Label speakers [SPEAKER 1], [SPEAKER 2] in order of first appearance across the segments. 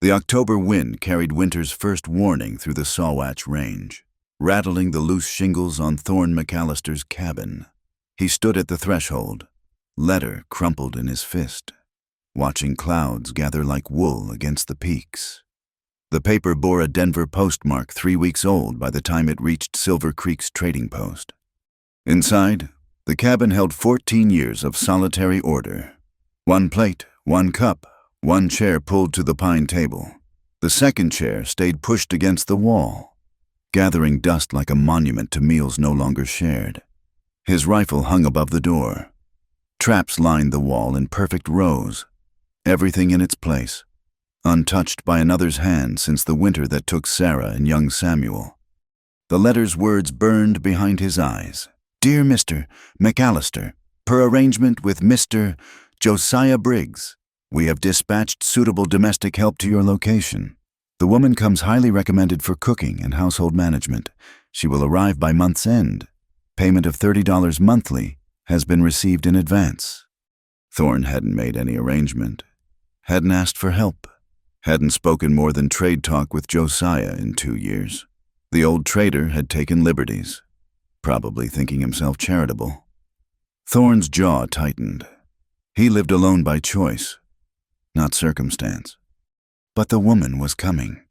[SPEAKER 1] The October wind carried winter's first warning through the Sawatch Range, rattling the loose shingles on Thorne McAllister's cabin. He stood at the threshold, letter crumpled in his fist, watching clouds gather like wool against the peaks. The paper bore a Denver postmark 3 weeks old by the time it reached Silver Creek's trading post. Inside, the cabin held 14 years of solitary order. 1 plate, 1 cup, 1 chair pulled to the pine table. The second chair stayed pushed against the wall, gathering dust like a monument to meals no longer shared. His rifle hung above the door. Traps lined the wall in perfect rows, everything in its place, untouched by another's hand since the winter that took Sarah and young Samuel. The letter's words burned behind his eyes. Dear Mr. McAllister, per arrangement with Mr. Josiah Briggs, we have dispatched suitable domestic help to your location. The woman comes highly recommended for cooking and household management. She will arrive by month's end. Payment of $30 monthly has been received in advance. Thorne hadn't made any arrangement, hadn't asked for help, hadn't spoken more than trade talk with Josiah in 2 years. The old trader had taken liberties, probably thinking himself charitable. Thorne's jaw tightened. He lived alone by choice, not circumstance. But the woman was coming,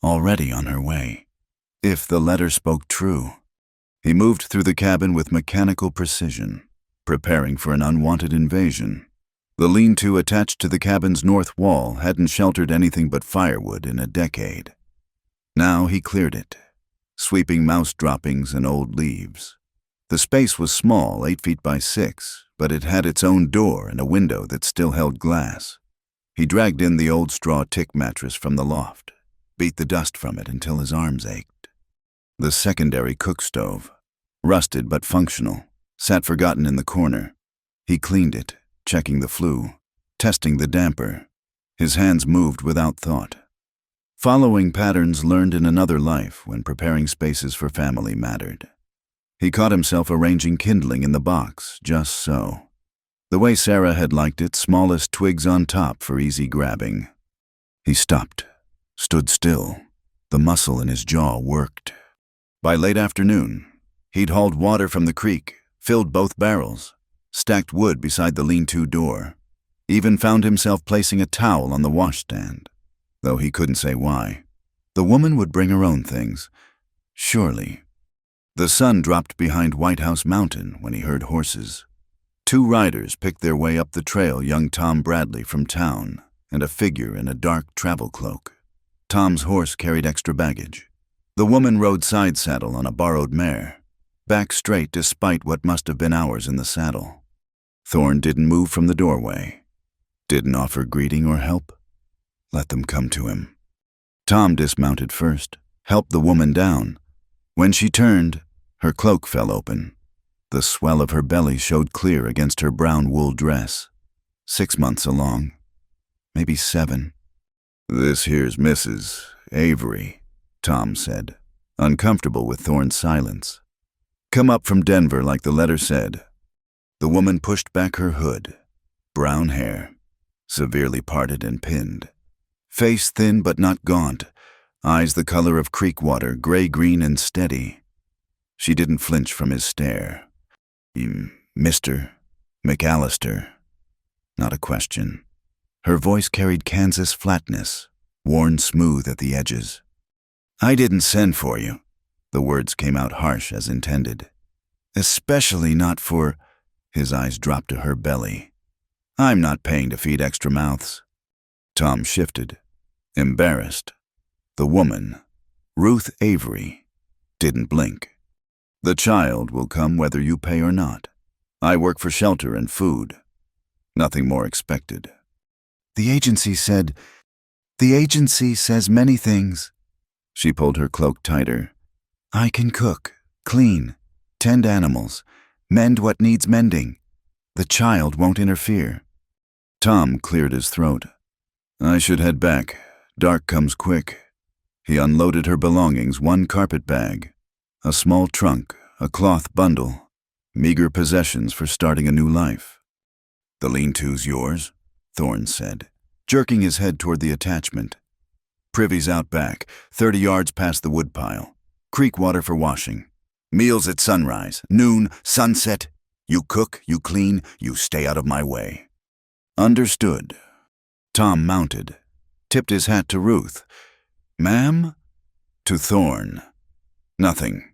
[SPEAKER 1] already on her way. If the letter spoke true, he moved through the cabin with mechanical precision, preparing for an unwanted invasion. The lean-to attached to the cabin's north wall hadn't sheltered anything but firewood in a decade. Now he cleared it, sweeping mouse droppings and old leaves. The space was small, 8 feet by 6, but it had its own door and a window that still held glass. He dragged in the old straw tick mattress from the loft, beat the dust from it until his arms ached. The secondary cook stove, rusted but functional, sat forgotten in the corner. He cleaned it, checking the flue, testing the damper. His hands moved without thought, following patterns learned in another life when preparing spaces for family mattered. He caught himself arranging kindling in the box, just so. The way Sarah had liked it, smallest twigs on top for easy grabbing. He stopped, stood still. The muscle in his jaw worked. By late afternoon, he'd hauled water from the creek, filled both barrels, stacked wood beside the lean-to door, even found himself placing a towel on the washstand, though he couldn't say why. The woman would bring her own things, surely. The sun dropped behind White House Mountain when he heard horses. 2 riders picked their way up the trail, young Tom Bradley from town, and a figure in a dark travel cloak. Tom's horse carried extra baggage. The woman rode side saddle on a borrowed mare, back straight despite what must have been hours in the saddle. Thorne didn't move from the doorway, didn't offer greeting or help. Let them come to him. Tom dismounted first, helped the woman down. When she turned, her cloak fell open. The swell of her belly showed clear against her brown wool dress. 6 months along, maybe 7. This here's Mrs. Avery, Tom said, uncomfortable with Thorne's silence. Come up from Denver like the letter said. The woman pushed back her hood. Brown hair, severely parted and pinned. Face thin but not gaunt. Eyes the color of creek water, gray-green and steady. She didn't flinch from his stare. Mr. McAllister. Not a question. Her voice carried Kansas flatness, worn smooth at the edges. I didn't send for you. The words came out harsh as intended. Especially not for... His eyes dropped to her belly. I'm not paying to feed extra mouths. Tom shifted, embarrassed. The woman, Ruth Avery, didn't blink. The child will come whether you pay or not. I work for shelter and food. Nothing more expected. The agency says many things. She pulled her cloak tighter. I can cook, clean, tend animals, mend what needs mending. The child won't interfere. Tom cleared his throat. I should head back. Dark comes quick. He unloaded her belongings, 1 carpet bag, a small trunk, a cloth bundle, meager possessions for starting a new life. The lean-to's yours, Thorne said, jerking his head toward the attachment. Privy's out back, 30 yards past the woodpile. Creek water for washing. Meals at sunrise, noon, sunset. You cook, you clean, you stay out of my way. Understood. Tom mounted, tipped his hat to Ruth. Ma'am? To Thorne. Nothing.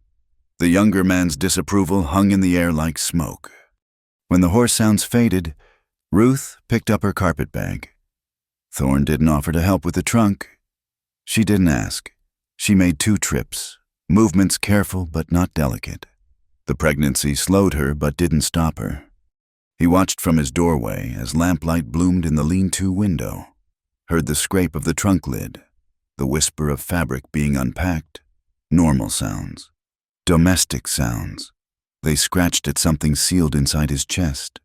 [SPEAKER 1] The younger man's disapproval hung in the air like smoke. When the horse sounds faded, Ruth picked up her carpetbag. Thorne didn't offer to help with the trunk. She didn't ask. She made 2 trips, movements careful but not delicate. The pregnancy slowed her but didn't stop her. He watched from his doorway as lamplight bloomed in the lean-to window, heard the scrape of the trunk lid, the whisper of fabric being unpacked, normal sounds, domestic sounds. They scratched at something sealed inside his chest.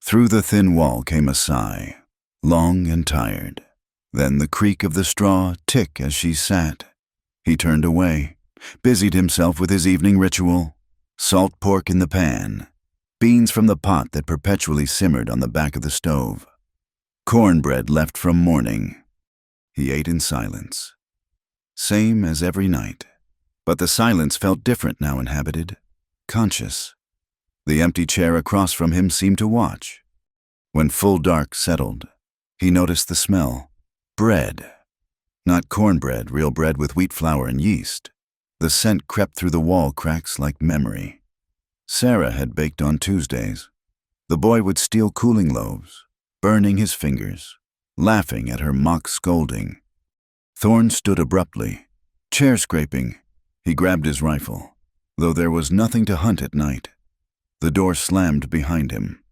[SPEAKER 1] Through the thin wall came a sigh, long and tired. Then the creak of the straw tick as she sat. He turned away, busied himself with his evening ritual. Salt pork in the pan, beans from the pot that perpetually simmered on the back of the stove, cornbread left from morning. He ate in silence. Same as every night, but the silence felt different now, inhabited, conscious. The empty chair across from him seemed to watch. When full dark settled, he noticed the smell. Bread. Not cornbread, real bread with wheat flour and yeast. The scent crept through the wall cracks like memory. Sarah had baked on Tuesdays. The boy would steal cooling loaves, burning his fingers, laughing at her mock scolding. Thorne stood abruptly, chair scraping. He grabbed his rifle, though there was nothing to hunt at night. The door slammed behind him.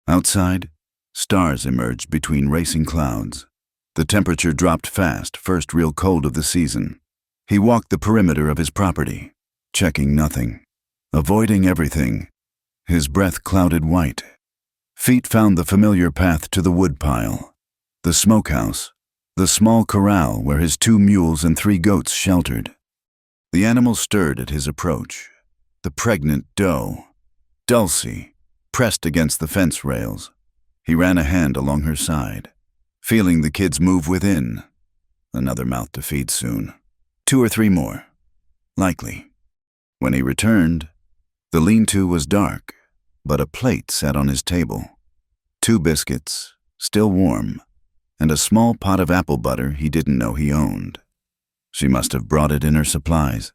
[SPEAKER 1] Outside, stars emerged between racing clouds. The temperature dropped fast, first real cold of the season. He walked the perimeter of his property, checking nothing, avoiding everything. His breath clouded white. Feet found the familiar path to the woodpile, the smokehouse, the small corral where his 2 mules and 3 goats sheltered. The animals stirred at his approach. The pregnant doe, Dulcie, pressed against the fence rails. He ran a hand along her side, feeling the kids move within. Another mouth to feed soon. 2 or 3 more. Likely. When he returned, the lean-to was dark, but a plate sat on his table. 2 biscuits, still warm, and a small pot of apple butter he didn't know he owned. She must have brought it in her supplies,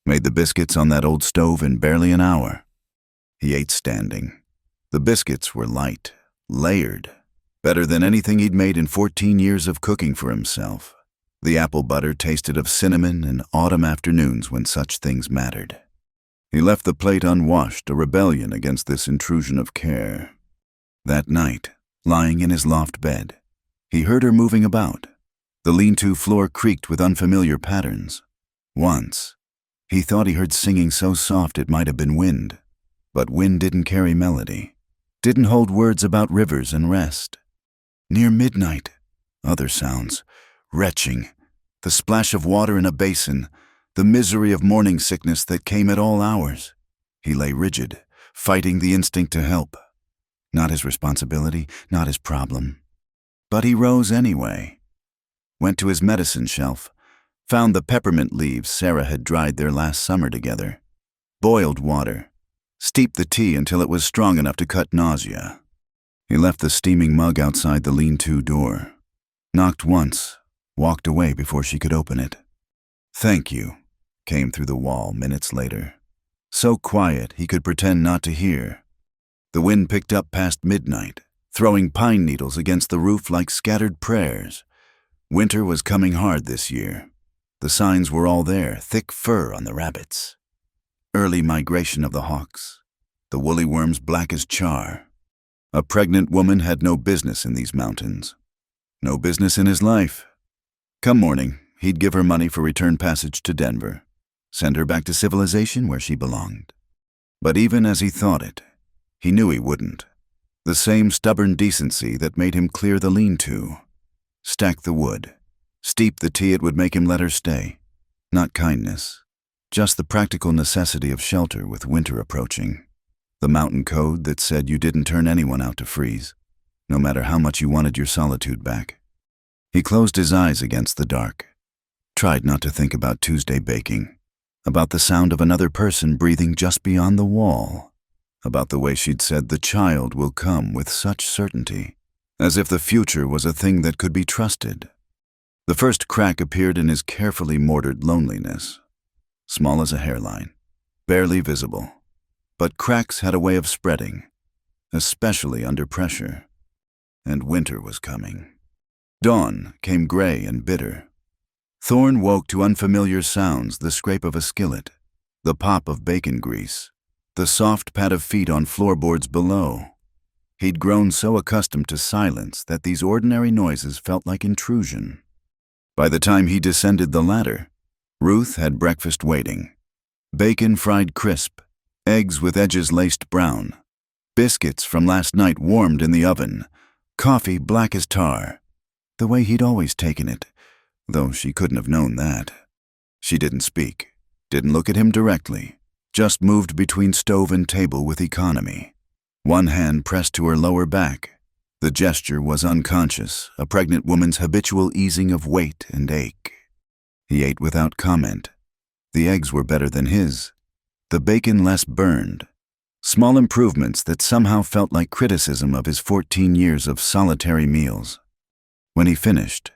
[SPEAKER 1] made the biscuits on that old stove in barely an hour. He ate standing. The biscuits were light, layered, better than anything he'd made in 14 years of cooking for himself. The apple butter tasted of cinnamon and autumn afternoons when such things mattered. He left the plate unwashed, a rebellion against this intrusion of care. That night, lying in his loft bed, he heard her moving about. The lean-to floor creaked with unfamiliar patterns. Once, he thought he heard singing so soft it might have been wind. But wind didn't carry melody, didn't hold words about rivers and rest. Near midnight, other sounds. Retching, the splash of water in a basin, the misery of morning sickness that came at all hours. He lay rigid, fighting the instinct to help. Not his responsibility, not his problem. But he rose anyway. Went to his medicine shelf, found the peppermint leaves Sarah had dried their last summer together. Boiled water, steeped the tea until it was strong enough to cut nausea. He left the steaming mug outside the lean-to door. Knocked once, walked away before she could open it. "Thank you," came through the wall minutes later. So quiet he could pretend not to hear. The wind picked up past midnight, throwing pine needles against the roof like scattered prayers. Winter was coming hard this year. The signs were all there, thick fur on the rabbits. Early migration of the hawks. The woolly worms black as char. A pregnant woman had no business in these mountains. No business in his life. Come morning, he'd give her money for return passage to Denver. Send her back to civilization where she belonged. But even as he thought it, he knew he wouldn't. The same stubborn decency that made him clear the lean-to. Stack the wood. Steep the tea it would make him let her stay. Not kindness. Just the practical necessity of shelter with winter approaching. The mountain code that said you didn't turn anyone out to freeze, no matter how much you wanted your solitude back. He closed his eyes against the dark, tried not to think about Tuesday baking, about the sound of another person breathing just beyond the wall, about the way she'd said the child will come with such certainty, as if the future was a thing that could be trusted. The first crack appeared in his carefully mortared loneliness, small as a hairline, barely visible. But cracks had a way of spreading, especially under pressure. And winter was coming. Dawn came gray and bitter. Thorne woke to unfamiliar sounds, the scrape of a skillet, the pop of bacon grease, the soft pad of feet on floorboards below. He'd grown so accustomed to silence that these ordinary noises felt like intrusion. By the time he descended the ladder, Ruth had breakfast waiting. Bacon fried crisp, eggs with edges laced brown, biscuits from last night warmed in the oven, coffee black as tar, the way he'd always taken it, though she couldn't have known that. She didn't speak, didn't look at him directly, just moved between stove and table with economy. One hand pressed to her lower back. The gesture was unconscious, a pregnant woman's habitual easing of weight and ache. He ate without comment. The eggs were better than his, the bacon less burned. Small improvements that somehow felt like criticism of his 14 years of solitary meals. When he finished,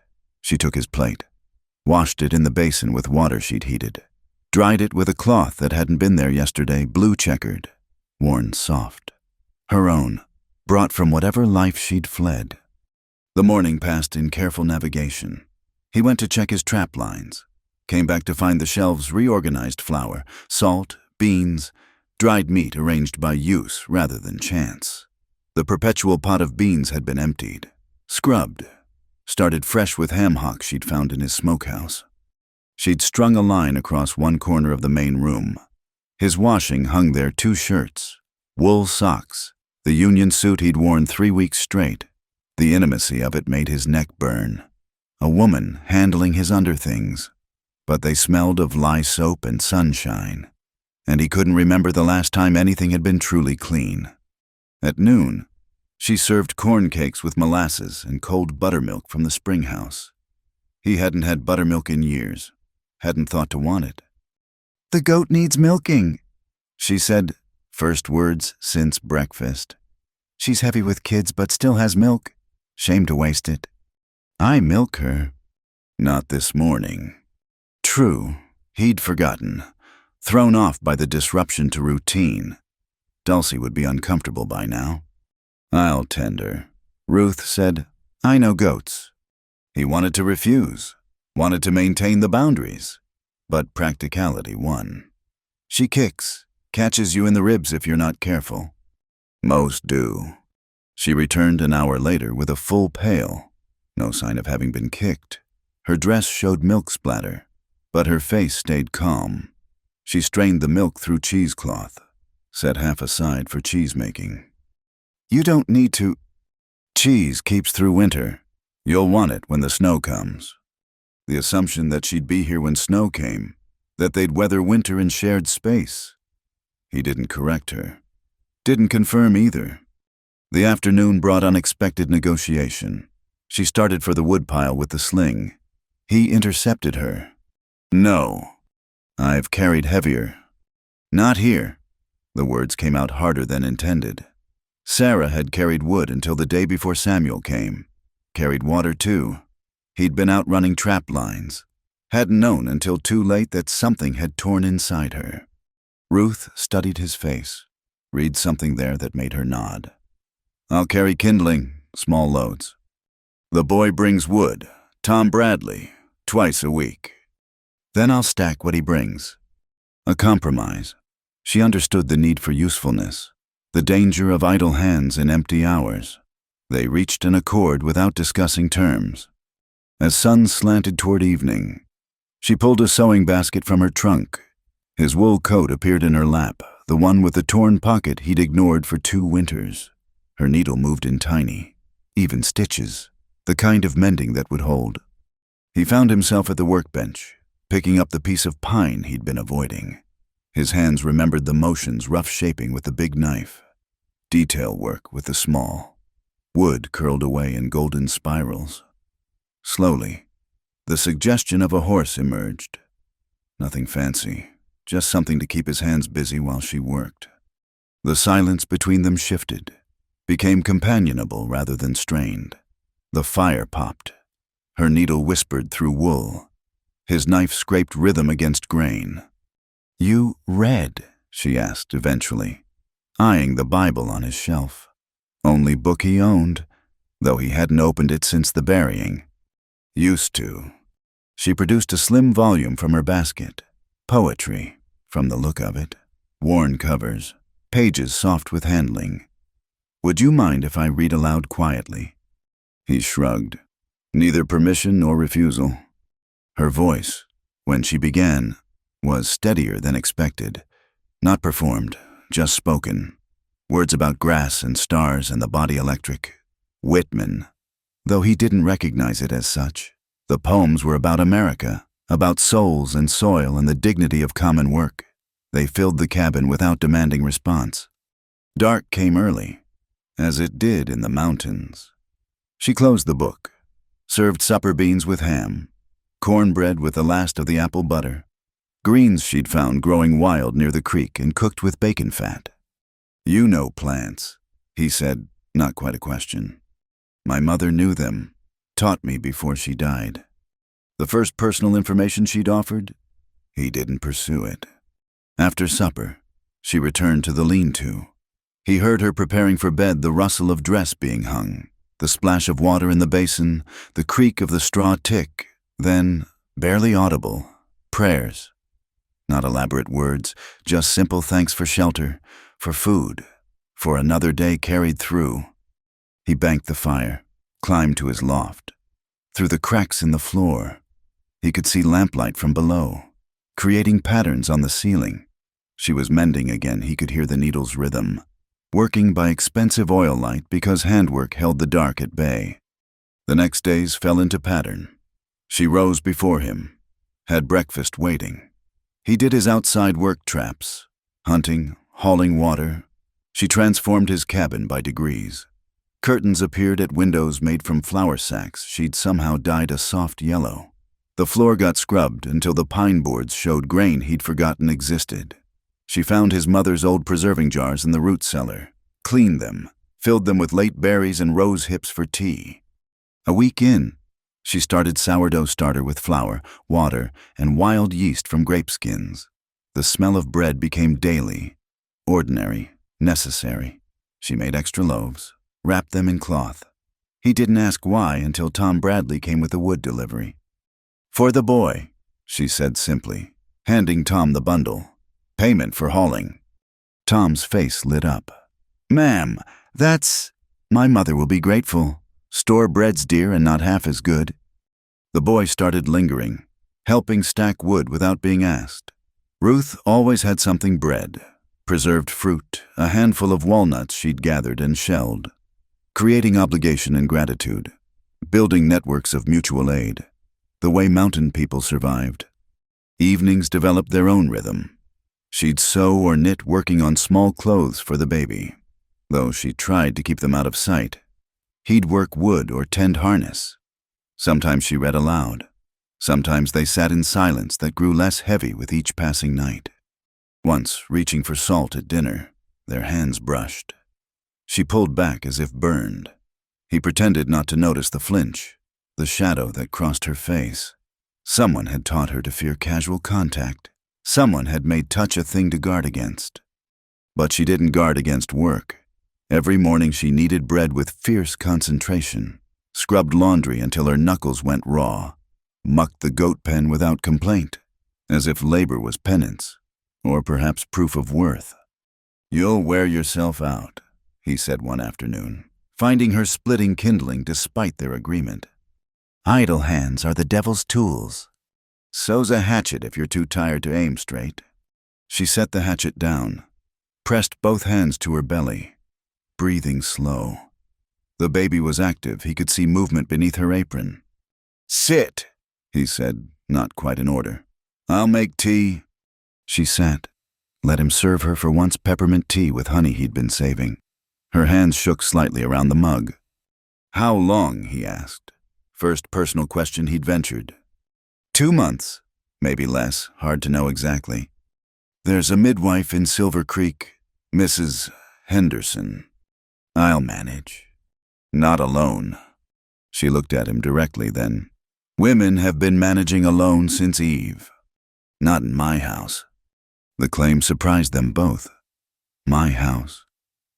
[SPEAKER 1] she took his plate, washed it in the basin with water she'd heated, dried it with a cloth that hadn't been there yesterday, blue-checkered, worn soft. Her own, brought from whatever life she'd fled. The morning passed in careful navigation. He went to check his trap lines, came back to find the shelves reorganized: flour, salt, beans, dried meat arranged by use rather than chance. The perpetual pot of beans had been emptied, scrubbed, started fresh with ham hocks she'd found in his smokehouse. She'd strung a line across one corner of the main room. His washing hung there: 2 shirts, wool socks, the union suit he'd worn 3 weeks straight. The intimacy of it made his neck burn. A woman handling his underthings, but they smelled of lye soap and sunshine, and he couldn't remember the last time anything had been truly clean. At noon, she served corn cakes with molasses and cold buttermilk from the spring house. He hadn't had buttermilk in years, hadn't thought to want it. "The goat needs milking," she said, first words since breakfast. "She's heavy with kids but still has milk. Shame to waste it." "I milk her." Not this morning. True, he'd forgotten, thrown off by the disruption to routine. Dulcie would be uncomfortable by now. "I'll tend her," Ruth said. "I know goats." He wanted to refuse, wanted to maintain the boundaries, but practicality won. "She kicks, catches you in the ribs if you're not careful." "Most do." She returned an hour later with a full pail. No sign of having been kicked. Her dress showed milk splatter, but her face stayed calm. She strained the milk through cheesecloth, set half aside for cheese making. "You don't need to." "Cheese keeps through winter. You'll want it when the snow comes." The assumption that she'd be here when snow came, that they'd weather winter in shared space. He didn't correct her. Didn't confirm either. The afternoon brought unexpected negotiation. She started for the woodpile with the sling. He intercepted her. "No. I've carried heavier." "Not here." The words came out harder than intended. Sarah had carried wood until the day before Samuel came. Carried water too. He'd been out running trap lines. Hadn't known until too late that something had torn inside her. Ruth studied his face, read something there that made her nod. "I'll carry kindling, small loads. The boy brings wood, Tom Bradley, twice a week. Then I'll stack what he brings." A compromise. She understood the need for usefulness, the danger of idle hands in empty hours. They reached an accord without discussing terms. As sun slanted toward evening, she pulled a sewing basket from her trunk. His wool coat appeared in her lap, the one with the torn pocket he'd ignored for 2 winters. Her needle moved in tiny, even stitches, the kind of mending that would hold. He found himself at the workbench, picking up the piece of pine he'd been avoiding. His hands remembered the motions rough shaping with the big knife, detail work with the small. Wood curled away in golden spirals. Slowly, The suggestion of a horse emerged. Nothing fancy, just something to keep his hands busy while she worked. The silence between them shifted, became companionable rather than strained. The fire popped. Her needle whispered through wool. His knife scraped rhythm against grain. "You read?" she asked eventually, eyeing the Bible on his shelf. Only book he owned, though he hadn't opened it since the burying. Used to. She produced a slim volume from her basket. Poetry, from the look of it. Worn covers, pages soft with handling. "Would you mind if I read aloud quietly?" He shrugged. Neither permission nor refusal. Her voice, when she began, was steadier than expected. Not performed, just spoken. Words about grass and stars and the body electric. Whitman, though he didn't recognize it as such. The poems were about America, about souls and soil and the dignity of common work. They filled the cabin without demanding response. Dark came early, as it did in the mountains. She closed the book, served supper beans with ham, cornbread with the last of the apple butter, greens she'd found growing wild near the creek and cooked with bacon fat. "You know plants," he said, not quite a question. "My mother knew them, taught me before she died." The first personal information she'd offered, he didn't pursue it. After supper, she returned to the lean-to. He heard her preparing for bed, the rustle of dress being hung, the splash of water in the basin, the creak of the straw tick, then, barely audible, prayers. Not elaborate words, just simple thanks for shelter, for food, for another day carried through. He banked the fire, climbed to his loft. Through the cracks in the floor, he could see lamplight from below, creating patterns on the ceiling. She was mending again, he could hear the needle's rhythm, working by expensive oil light because handwork held the dark at bay. The next days fell into pattern. She rose before him, had breakfast waiting. He did his outside work traps, hunting, hauling water. She transformed his cabin by degrees. Curtains appeared at windows made from flour sacks she'd somehow dyed a soft yellow. The floor got scrubbed until the pine boards showed grain he'd forgotten existed. She found his mother's old preserving jars in the root cellar, cleaned them, filled them with late berries and rose hips for tea. A week in, she started sourdough starter with flour, water, and wild yeast from grape skins. The smell of bread became daily, ordinary, necessary. She made extra loaves, wrapped them in cloth. He didn't ask why until Tom Bradley came with the wood delivery. "For the boy," she said simply, handing Tom the bundle. "Payment for hauling." Tom's face lit up. "Ma'am, that's— my mother will be grateful. Store bread's dear and not half as good." The boy started lingering, helping stack wood without being asked. Ruth always had something bread, preserved fruit, a handful of walnuts she'd gathered and shelled, creating obligation and gratitude, building networks of mutual aid, the way mountain people survived. Evenings developed their own rhythm. She'd sew or knit, working on small clothes for the baby, though she tried to keep them out of sight. He'd work wood or tend harness. Sometimes she read aloud. Sometimes they sat in silence that grew less heavy with each passing night. Once, reaching for salt at dinner, their hands brushed. She pulled back as if burned. He pretended not to notice the flinch, the shadow that crossed her face. Someone had taught her to fear casual contact. Someone had made touch a thing to guard against. But she didn't guard against work. Every morning she kneaded bread with fierce concentration, scrubbed laundry until her knuckles went raw, mucked the goat pen without complaint, as if labor was penance, or perhaps proof of worth. "You'll wear yourself out," he said one afternoon, finding her splitting kindling despite their agreement. "Idle hands are the devil's tools. So's a hatchet if you're too tired to aim straight." She set the hatchet down, pressed both hands to her belly, breathing slow. The baby was active. He could see movement beneath her apron. "Sit," he said, not quite in order. "I'll make tea." She sat, let him serve her for once peppermint tea with honey he'd been saving. Her hands shook slightly around the mug. "How long?" he asked. First personal question he'd ventured. 2 months, maybe less, hard to know exactly. There's a midwife in Silver Creek, Mrs. Henderson. I'll manage. Not alone. She looked at him directly then. Women have been managing alone since Eve. Not in my house. The claim surprised them both. My house.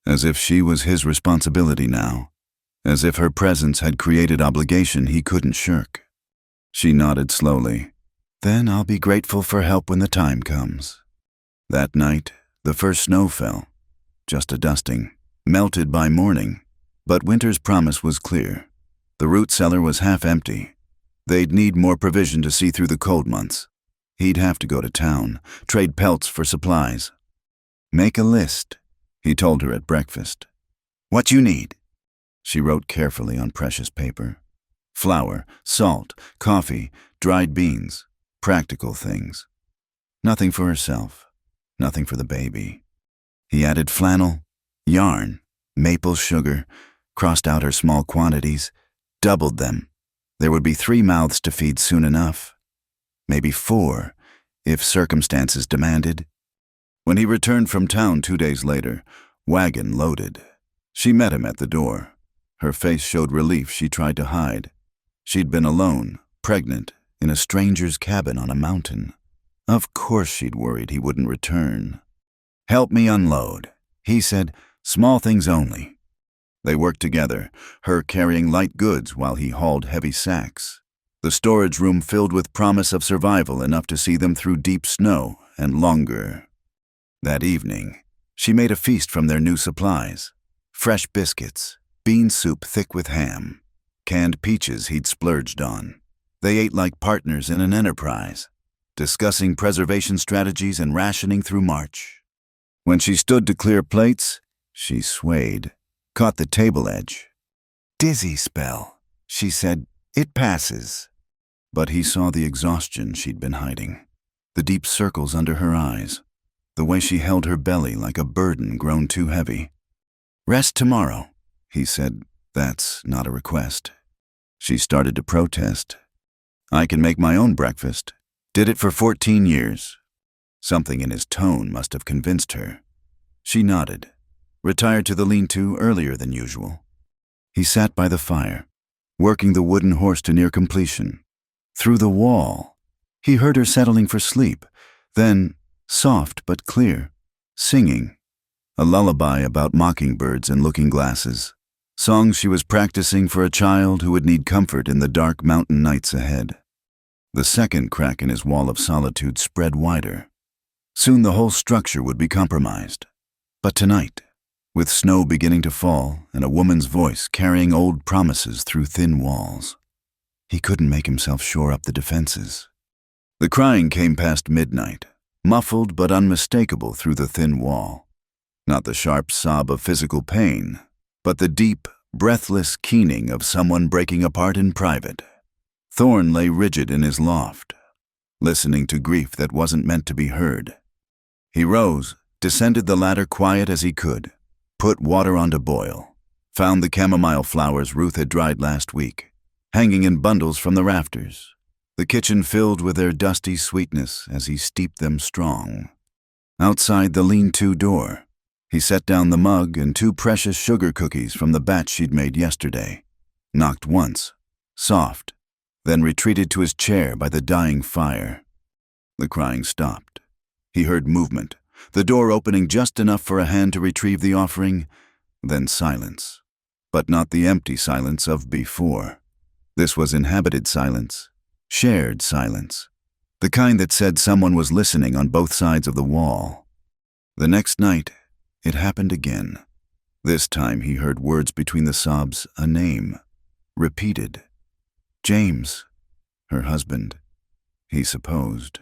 [SPEAKER 1] As if she was his responsibility now. As if her presence had created obligation he couldn't shirk. She nodded slowly. Then I'll be grateful for help when the time comes. That night, the first snow fell. Just a dusting. Melted by morning. But winter's promise was clear. The root cellar was half empty. They'd need more provision to see through the cold months. He'd have to go to town, trade pelts for supplies. Make a list, he told her at breakfast. What you need? She wrote carefully on precious paper. Flour, salt, coffee, dried beans, practical things. Nothing for herself, nothing for the baby. He added flannel, yarn, maple sugar, crossed out her small quantities, doubled them. There would be 3 mouths to feed soon enough. Maybe 4, if circumstances demanded. When he returned from town 2 days later, wagon loaded. She met him at the door. Her face showed relief she tried to hide. She'd been alone, pregnant, in a stranger's cabin on a mountain. Of course she'd worried he wouldn't return. Help me unload, he said, small things only. They worked together, her carrying light goods while he hauled heavy sacks. The storage room filled with promise of survival enough to see them through deep snow and longer. That evening, she made a feast from their new supplies. Fresh biscuits, bean soup thick with ham, canned peaches he'd splurged on. They ate like partners in an enterprise, discussing preservation strategies and rationing through March. When she stood to clear plates, she swayed, caught the table edge. Dizzy spell, she said. It passes. But he saw the exhaustion she'd been hiding, the deep circles under her eyes, the way she held her belly like a burden grown too heavy. Rest tomorrow, he said. That's not a request. She started to protest. I can make my own breakfast. Did it for 14 years. Something in his tone must have convinced her. She nodded, retired to the lean-to earlier than usual. He sat by the fire, working the wooden horse to near completion. Through the wall, he heard her settling for sleep, then, soft but clear, singing. A lullaby about mockingbirds and looking-glasses. Songs she was practicing for a child who would need comfort in the dark mountain nights ahead. The second crack in his wall of solitude spread wider. Soon the whole structure would be compromised. But tonight, with snow beginning to fall and a woman's voice carrying old promises through thin walls, he couldn't make himself shore up the defenses. The crying came past midnight, muffled but unmistakable through the thin wall. Not the sharp sob of physical pain, but the deep, breathless keening of someone breaking apart in private. Thorne lay rigid in his loft, listening to grief that wasn't meant to be heard. He rose, descended the ladder quiet as he could, put water on to boil, found the chamomile flowers Ruth had dried last week, hanging in bundles from the rafters, the kitchen filled with their dusty sweetness as he steeped them strong. Outside the lean-to door, he set down the mug and 2 precious sugar cookies from the batch she'd made yesterday, knocked once, soft, then retreated to his chair by the dying fire. The crying stopped. He heard movement, the door opening just enough for a hand to retrieve the offering, then silence. But not the empty silence of before. This was inhabited silence, shared silence, the kind that said someone was listening on both sides of the wall. The next night, it happened again. This time he heard words between the sobs, a name, repeated. James, her husband, he supposed,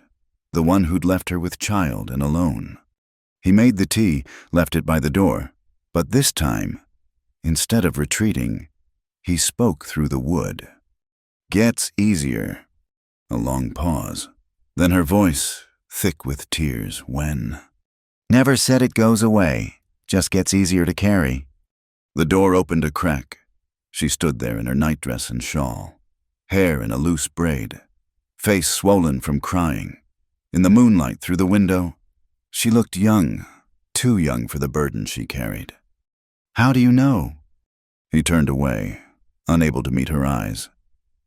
[SPEAKER 1] the one who'd left her with child and alone. He made the tea, left it by the door, but this time, instead of retreating, he spoke through the wood. Gets easier. A long pause. Then her voice, thick with tears, when? Never said it goes away, just gets easier to carry. The door opened a crack. She stood there in her nightdress and shawl, hair in a loose braid, face swollen from crying. In the moonlight through the window, she looked young, too young for the burden she carried. "How do you know?" He turned away, unable to meet her eyes.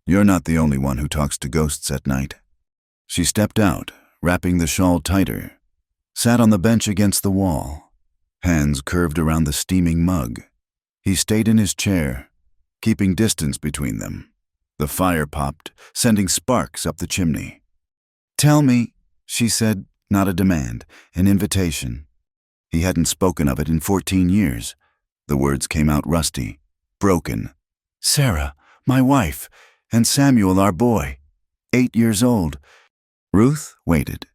[SPEAKER 1] "You're not the only one who talks to ghosts at night." She stepped out, wrapping the shawl tighter, sat on the bench against the wall, hands curved around the steaming mug. He stayed in his chair, keeping distance between them. The fire popped, sending sparks up the chimney. "Tell me," she said, not a demand, an invitation. He hadn't spoken of it in 14 years. The words came out rusty, broken. "Sarah, my wife, and Samuel, our boy, 8 years old." Ruth waited,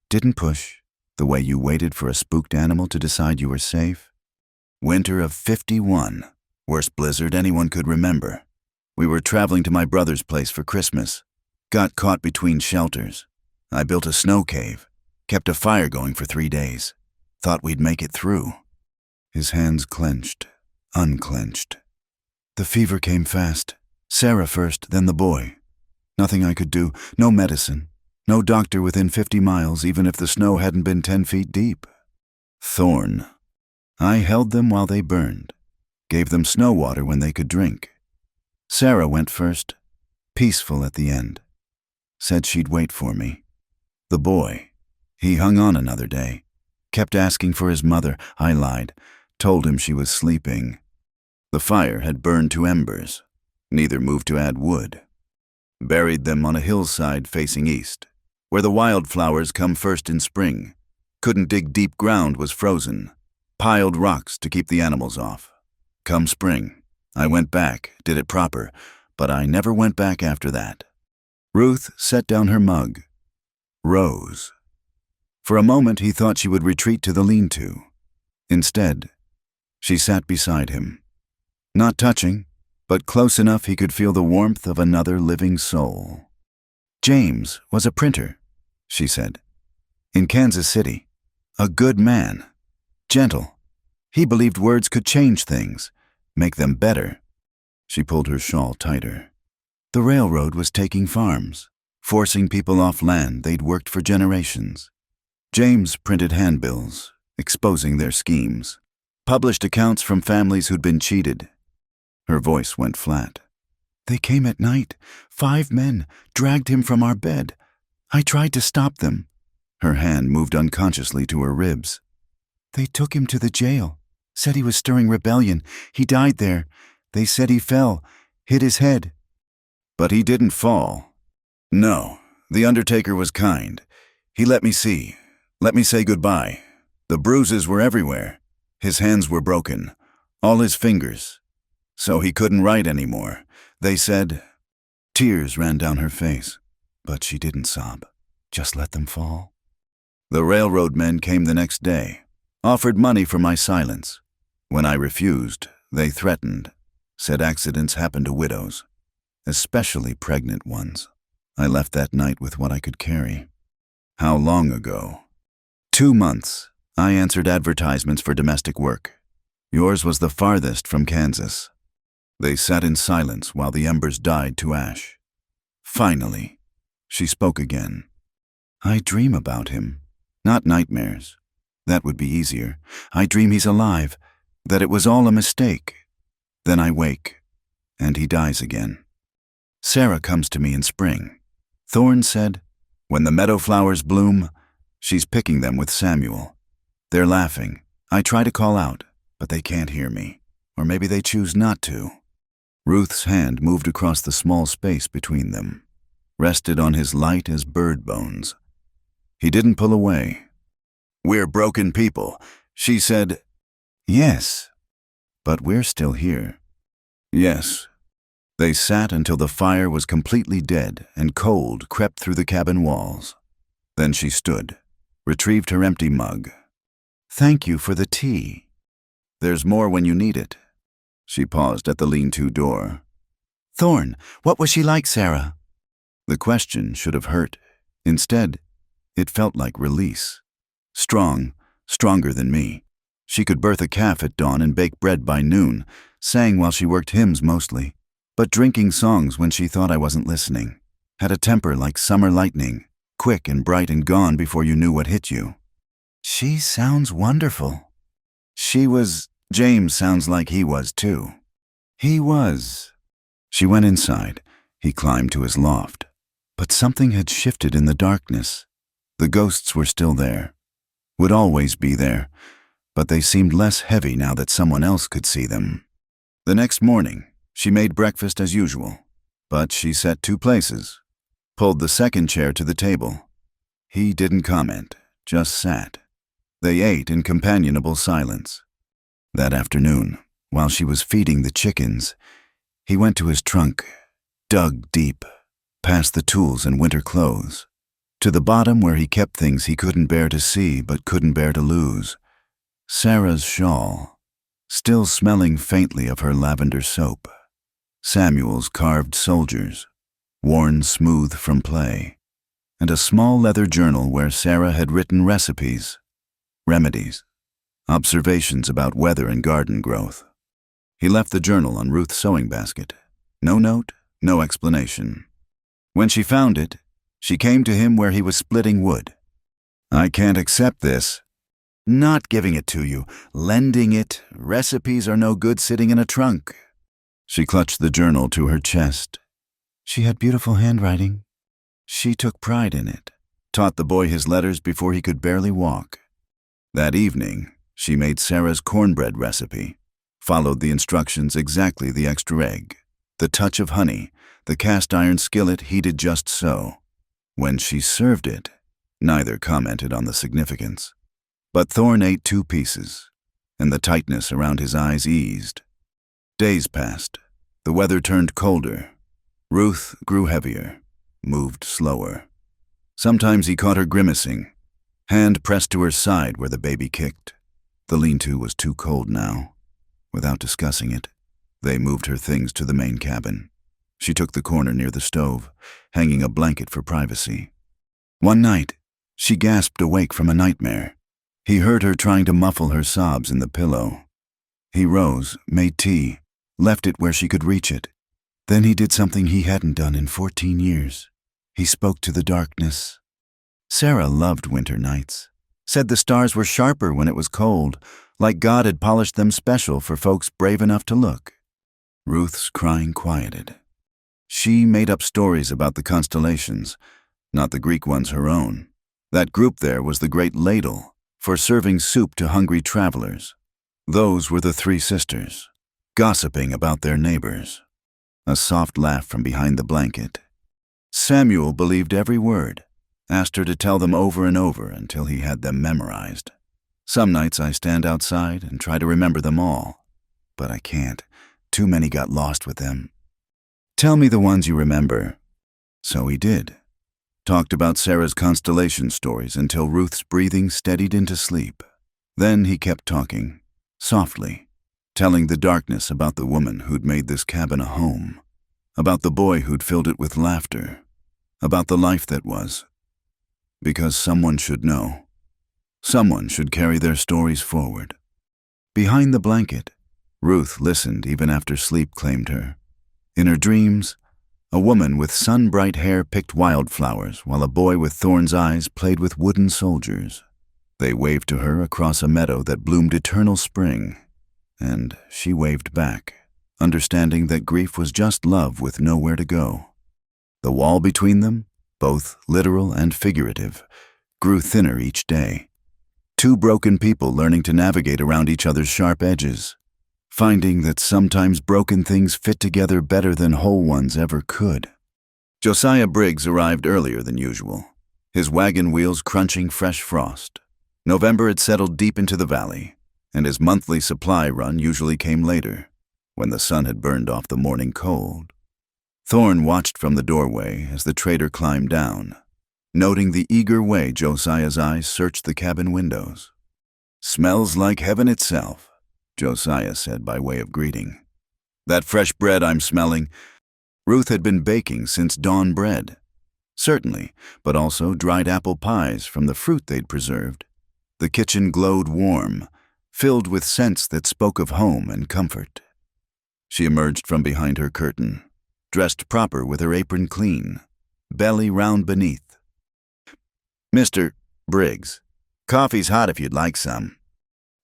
[SPEAKER 1] didn't push, the way you waited for a spooked animal to decide you were safe. Winter of 51, worst blizzard anyone could remember. We were traveling to my brother's place for Christmas. Got caught between shelters. I built a snow cave, kept a fire going for 3 days. Thought we'd make it through. His hands clenched, unclenched. The fever came fast. Sarah first, then the boy. Nothing I could do, no medicine, no doctor within 50 miles, even if the snow hadn't been 10 feet deep. Thorn. I held them while they burned, gave them snow water when they could drink. Sarah went first, peaceful at the end. Said she'd wait for me. The boy, he hung on another day, kept asking for his mother. I lied, told him she was sleeping. The fire had burned to embers. Neither moved to add wood. Buried them on a hillside facing east, where the wildflowers come first in spring. Couldn't dig deep ground, was frozen. Piled rocks to keep the animals off. Come spring, I went back, did it proper, but I never went back after that. Ruth set down her mug. Rose. For a moment he thought she would retreat to the lean-to. Instead, she sat beside him. Not touching, but close enough he could feel the warmth of another living soul. "James was a printer," she said. "In Kansas City. A good man. Gentle. He believed words could change things, make them better." She pulled her shawl tighter. "The railroad was taking farms, forcing people off land they'd worked for generations. James printed handbills, exposing their schemes, published accounts from families who'd been cheated." Her voice went flat. "They came at night, 5 men, dragged him from our bed. I tried to stop them." Her hand moved unconsciously to her ribs. "They took him to the jail, said he was stirring rebellion. He died there. They said he fell, hit his head." "But he didn't fall." "No, the undertaker was kind. He let me see, let me say goodbye. The bruises were everywhere. His hands were broken, all his fingers. So he couldn't write anymore. They said..." Tears ran down her face, but she didn't sob. Just let them fall. "The railroad men came the next day, offered money for my silence. When I refused, they threatened, said accidents happen to widows, especially pregnant ones. I left that night with what I could carry." "How long ago?" 2 months. I answered advertisements for domestic work. Yours was the farthest from Kansas." They sat in silence while the embers died to ash. Finally, she spoke again. "I dream about him. Not nightmares. That would be easier. I dream he's alive, that it was all a mistake. Then I wake, and he dies again. Sarah comes to me in spring. Thorne said, when the meadow flowers bloom, she's picking them with Samuel. They're laughing. I try to call out, but they can't hear me. Or maybe they choose not to." Ruth's hand moved across the small space between them, rested on his light as bird bones. He didn't pull away. "We're broken people," she said. "Yes, but we're still here." "Yes." They sat until the fire was completely dead and cold crept through the cabin walls. Then she stood, retrieved her empty mug. "Thank you for the tea." "There's more when you need it." She paused at the lean-to door. "Thorne, what was she like, Sarah?" The question should have hurt. Instead, it felt like release. Strong, stronger than me. She could birth a calf at dawn and bake bread by noon, sang while she worked hymns mostly, but drinking songs when she thought I wasn't listening. Had a temper like summer lightning, quick and bright and gone before you knew what hit you. She sounds wonderful. James sounds like he was too. He was. She went inside. He climbed to his loft. But something had shifted in the darkness. The ghosts were still there. Would always be there. But they seemed less heavy now that someone else could see them. The next morning, she made breakfast as usual. But she set 2 places. Pulled the second chair to the table. He didn't comment, just sat. They ate in companionable silence. That afternoon, while she was feeding the chickens, he went to his trunk, dug deep, past the tools and winter clothes, to the bottom where he kept things he couldn't bear to see but couldn't bear to lose. Sarah's shawl, still smelling faintly of her lavender soap. Samuel's carved soldiers, worn smooth from play, and a small leather journal where Sarah had written recipes, remedies, observations about weather and garden growth. He left the journal on Ruth's sewing basket. No note, no explanation. When she found it, she came to him where he was splitting wood. "I can't accept this." "Not giving it to you, lending it. Recipes are no good sitting in a trunk." She clutched the journal to her chest. She had beautiful handwriting. She took pride in it, taught the boy his letters before he could barely walk. That evening, she made Sarah's cornbread recipe, followed the instructions exactly, the extra egg, the touch of honey, the cast iron skillet heated just so. When she served it, neither commented on the significance. But Thorne ate 2 pieces, and the tightness around his eyes eased. Days passed. The weather turned colder. Ruth grew heavier, moved slower. Sometimes he caught her grimacing, hand pressed to her side where the baby kicked. The lean-to was too cold now. Without discussing it, they moved her things to the main cabin. She took the corner near the stove, hanging a blanket for privacy. One night, she gasped awake from a nightmare. He heard her trying to muffle her sobs in the pillow. He rose, made tea, left it where she could reach it. Then he did something he hadn't done in 14 years. He spoke to the darkness. Sarah loved winter nights. Said the stars were sharper when it was cold, like God had polished them special for folks brave enough to look. Ruth's crying quieted. She made up stories about the constellations, not the Greek ones her own. That group there was the Great Ladle, for serving soup to hungry travelers. Those were the 3 sisters, gossiping about their neighbors. A soft laugh from behind the blanket. Samuel believed every word, asked her to tell them over and over until he had them memorized. Some nights I stand outside and try to remember them all, but I can't. Too many got lost with them. "Tell me the ones you remember." So he did. Talked about Sarah's constellation stories until Ruth's breathing steadied into sleep. Then he kept talking, softly, telling the darkness about the woman who'd made this cabin a home, about the boy who'd filled it with laughter, about the life that was. Because someone should know. Someone should carry their stories forward. Behind the blanket, Ruth listened even after sleep claimed her. In her dreams, a woman with sun-bright hair picked wildflowers while a boy with Thorne's eyes played with wooden soldiers. They waved to her across a meadow that bloomed eternal spring, and she waved back, understanding that grief was just love with nowhere to go. The wall between them, both literal and figurative, grew thinner each day. 2 broken people learning to navigate around each other's sharp edges, finding that sometimes broken things fit together better than whole ones ever could. Josiah Briggs arrived earlier than usual, his wagon wheels crunching fresh frost. November had settled deep into the valley, and his monthly supply run usually came later, when the sun had burned off the morning cold. Thorne watched from the doorway as the trader climbed down, noting the eager way Josiah's eyes searched the cabin windows. "Smells like heaven itself," Josiah said by way of greeting. "That fresh bread I'm smelling." Ruth had been baking since dawn bread. Certainly, but also dried apple pies from the fruit they'd preserved. The kitchen glowed warm, filled with scents that spoke of home and comfort. She emerged from behind her curtain, dressed proper with her apron clean. belly round beneath. "Mr. Briggs, coffee's hot if you'd like some."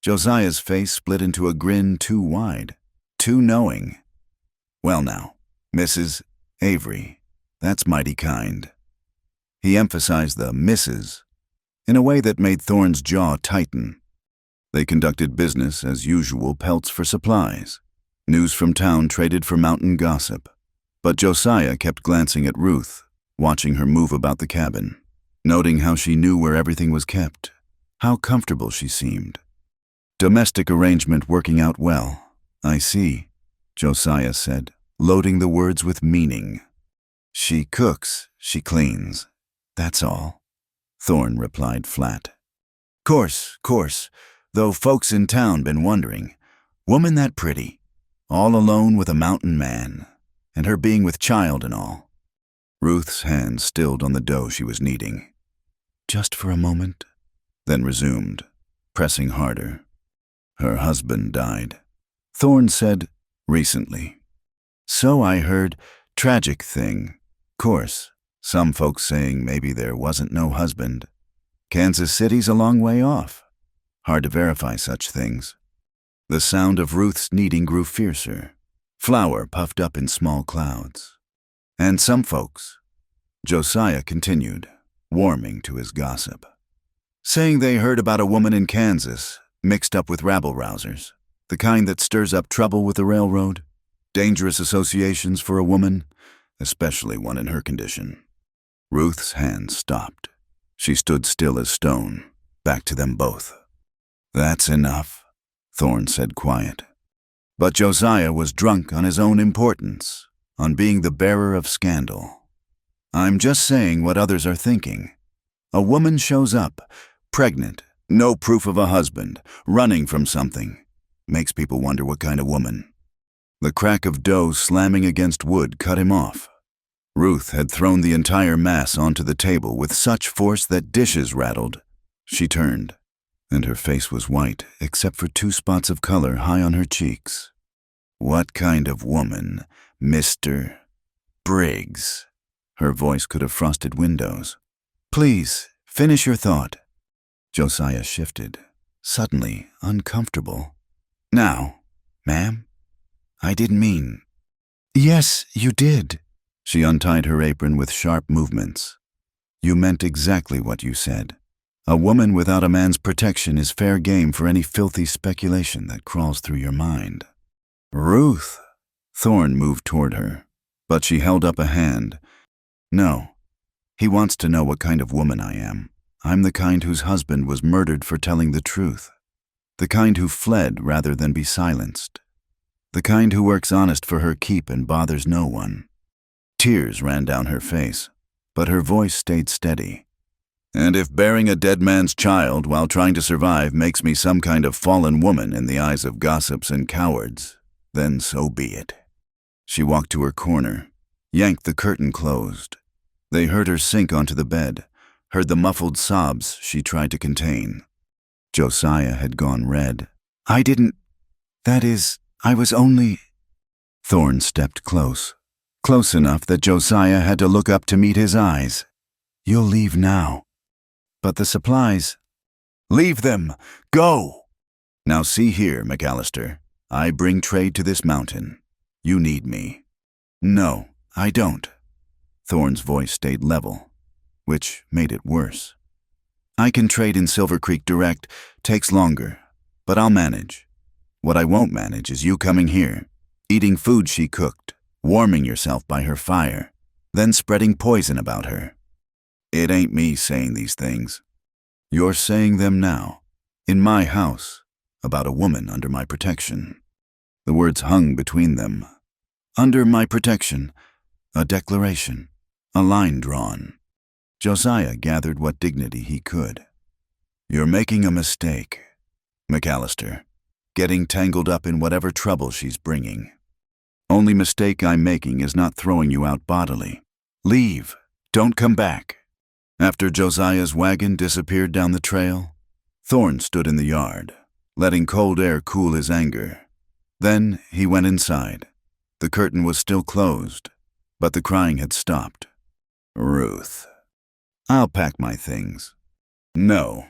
[SPEAKER 1] Josiah's face split into a grin too wide, too knowing. "Well now, Mrs. Avery, that's mighty kind." He emphasized the Mrs. in a way that made Thorne's jaw tighten. They conducted business as usual, pelts for supplies. News from town traded for mountain gossip. But Josiah kept glancing at Ruth, watching her move about the cabin, noting how she knew where everything was kept, how comfortable she seemed. "Domestic arrangement working out well, I see," Josiah said, loading the words with meaning. "She cooks, she cleans, that's all," Thorne replied flat. Course, though folks in town been wondering. Woman that pretty, all alone with a mountain man, and her being with child and all." Ruth's hand stilled on the dough she was kneading. Just for a moment, then resumed, pressing harder. "Her husband died," Thorne said, "recently. So I heard, tragic thing. Course, some folks saying maybe there wasn't no husband. Kansas City's a long way off. Hard to verify such things." The sound of Ruth's kneading grew fiercer. Flour puffed up in small clouds. "And some folks," Josiah continued, warming to his gossip, "saying they heard about a woman in Kansas mixed up with rabble-rousers, the kind that stirs up trouble with the railroad. Dangerous associations for a woman, especially one in her condition." Ruth's hand stopped. She stood still as stone, back to them both. "That's enough," Thorne said quiet. But Josiah was drunk on his own importance, on being the bearer of scandal. "I'm just saying what others are thinking. A woman shows up, pregnant, no proof of a husband, running from something. Makes people wonder what kind of woman." The crack of dough slamming against wood cut him off. Ruth had thrown the entire mass onto the table with such force that dishes rattled. She turned, and her face was white except for 2 spots of color high on her cheeks. "What kind of woman, Mr. Briggs?" Her voice could have frosted windows. "Please, finish your thought." Josiah shifted, suddenly uncomfortable. "Now, ma'am, I didn't mean—" "Yes, you did." She untied her apron with sharp movements. "You meant exactly what you said. A woman without a man's protection is fair game for any filthy speculation that crawls through your mind." "Ruth!" Thorne moved toward her, but she held up a hand. "No. He wants to know what kind of woman I am. I'm the kind whose husband was murdered for telling the truth. The kind who fled rather than be silenced. The kind who works honest for her keep and bothers no one." Tears ran down her face, but her voice stayed steady. "And if bearing a dead man's child while trying to survive makes me some kind of fallen woman in the eyes of gossips and cowards, then so be it." She walked to her corner, yanked the curtain closed. They heard her sink onto the bed, heard the muffled sobs she tried to contain. Josiah had gone red. "I didn't— that is, I was only—" Thorne stepped close enough that Josiah had to look up to meet his eyes. "You'll leave now. But the supplies—" "Leave them! Go! Now see here, McAllister, I bring trade to this mountain. You need me." "No, I don't." Thorne's voice stayed level, which made it worse. "I can trade in Silver Creek direct, takes longer, but I'll manage. What I won't manage is you coming here, eating food she cooked, warming yourself by her fire, then spreading poison about her. It ain't me saying these things. You're saying them now, in my house, about a woman under my protection." The words hung between them. Under my protection, a declaration, a line drawn. Josiah gathered what dignity he could. "You're making a mistake, McAllister, getting tangled up in whatever trouble she's bringing. Only mistake I'm making is not throwing you out bodily. Leave, don't come back." After Josiah's wagon disappeared down the trail, Thorne stood in the yard, letting cold air cool his anger. Then he went inside. The curtain was still closed, but the crying had stopped. Ruth. I'll pack my things. No.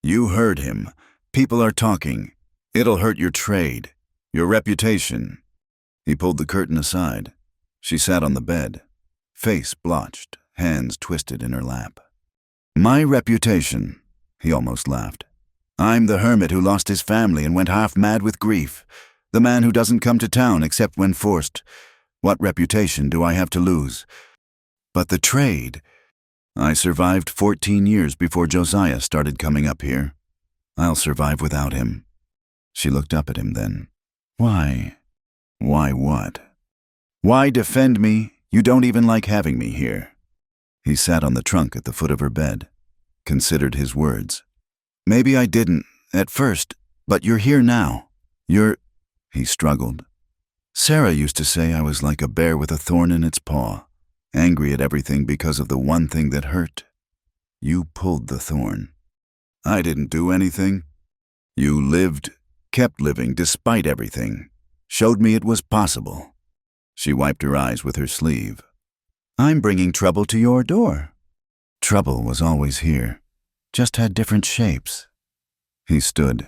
[SPEAKER 1] You heard him. People are talking. It'll hurt your trade, your reputation. He pulled the curtain aside. She sat on the bed, face blotched, hands twisted in her lap. My reputation, he almost laughed. I'm the hermit who lost his family and went half mad with grief. The man who doesn't come to town except when forced. What reputation do I have to lose? But the trade. I survived 14 years before Josiah started coming up here. I'll survive without him. She looked up at him then. Why? Why what? Why defend me? You don't even like having me here. He sat on the trunk at the foot of her bed, considered his words. Maybe I didn't, at first, but you're here now. He struggled. Sarah used to say I was like a bear with a thorn in its paw, angry at everything because of the one thing that hurt. You pulled the thorn. I didn't do anything. You lived, kept living despite everything, showed me it was possible. She wiped her eyes with her sleeve. I'm bringing trouble to your door. Trouble was always here, just had different shapes. He stood.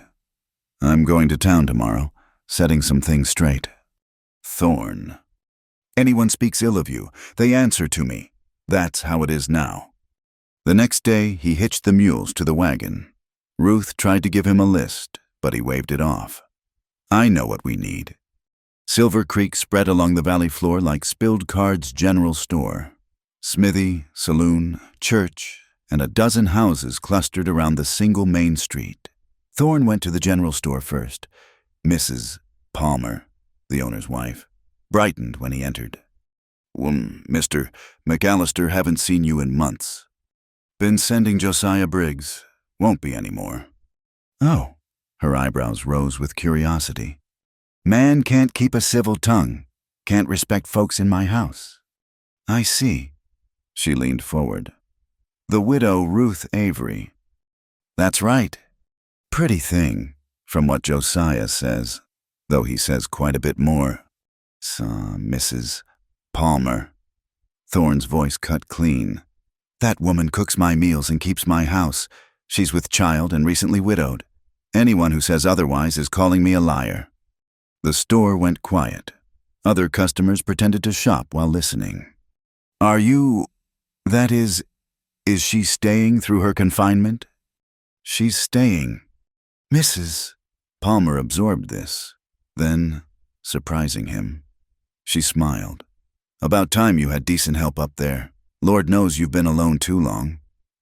[SPEAKER 1] I'm going to town tomorrow, setting some things straight. Thorn. Anyone speaks ill of you, they answer to me. That's how it is now. The next day, he hitched the mules to the wagon. Ruth tried to give him a list, but he waved it off. I know what we need. Silver Creek spread along the valley floor like Spilled Card's general store. Smithy, saloon, church, and a dozen houses clustered around the single main street. Thorne went to the general store first. Mrs. Palmer, the owner's wife, brightened when he entered. Mr. McAllister, haven't seen you in months. Been sending Josiah Briggs. Won't be anymore. Oh. Her eyebrows rose with curiosity. Man can't keep a civil tongue. Can't respect folks in my house. I see. She leaned forward. The widow Ruth Avery. That's right. Pretty thing, from what Josiah says, though he says quite a bit more. Mrs. Palmer. Thorne's voice cut clean. That woman cooks my meals and keeps my house. She's with child and recently widowed. Anyone who says otherwise is calling me a liar. The store went quiet. Other customers pretended to shop while listening. Is she staying through her confinement? She's staying. Mrs. Palmer absorbed this. Then, surprising him, she smiled. About time you had decent help up there. Lord knows you've been alone too long.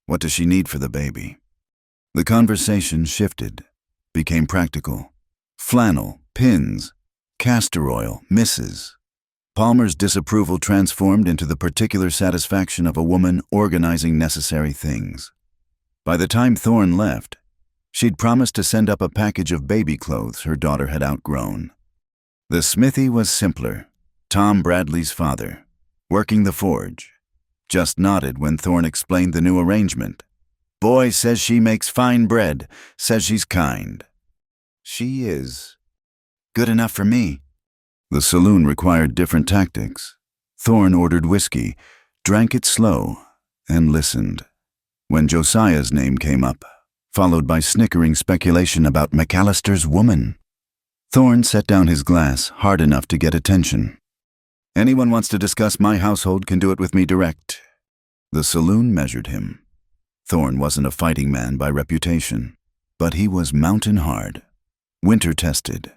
[SPEAKER 1] What does she need for the baby? The conversation shifted, became practical. Flannel, pins, castor oil, Mrs. Palmer's disapproval transformed into the particular satisfaction of a woman organizing necessary things. By the time Thorne left, she'd promised to send up a package of baby clothes her daughter had outgrown. The smithy was simpler. Tom Bradley's father, working the forge, just nodded when Thorne explained the new arrangement. Boy says she makes fine bread, says she's kind. She is. Good enough for me. The saloon required different tactics. Thorne ordered whiskey, drank it slow, and listened. When Josiah's name came up, followed by snickering speculation about McAllister's woman, Thorne set down his glass hard enough to get attention. Anyone wants to discuss my household can do it with me direct. The saloon measured him. Thorne wasn't a fighting man by reputation, but he was mountain hard, winter tested.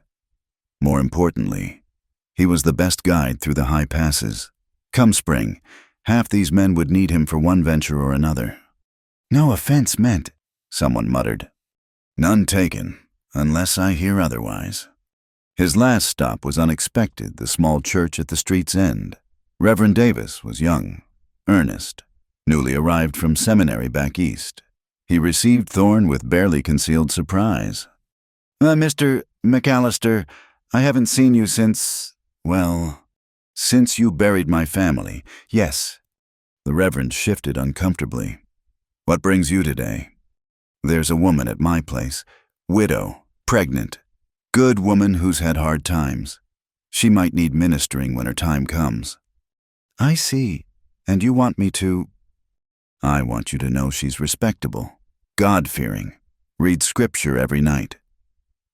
[SPEAKER 1] More importantly, he was the best guide through the high passes. Come spring, half these men would need him for one venture or another. No offense meant, someone muttered. None taken, unless I hear otherwise. His last stop was unexpected, the small church at the street's end. Reverend Davis was young, earnest, newly arrived from seminary back east. He received Thorne with barely concealed surprise. Mr. McAllister, I haven't seen you since you buried my family. Yes. The Reverend shifted uncomfortably. What brings you today? There's a woman at my place, widow, pregnant. Good woman who's had hard times. She might need ministering when her time comes. I see. And you want me to? I want you to know she's respectable, God-fearing, reads scripture every night.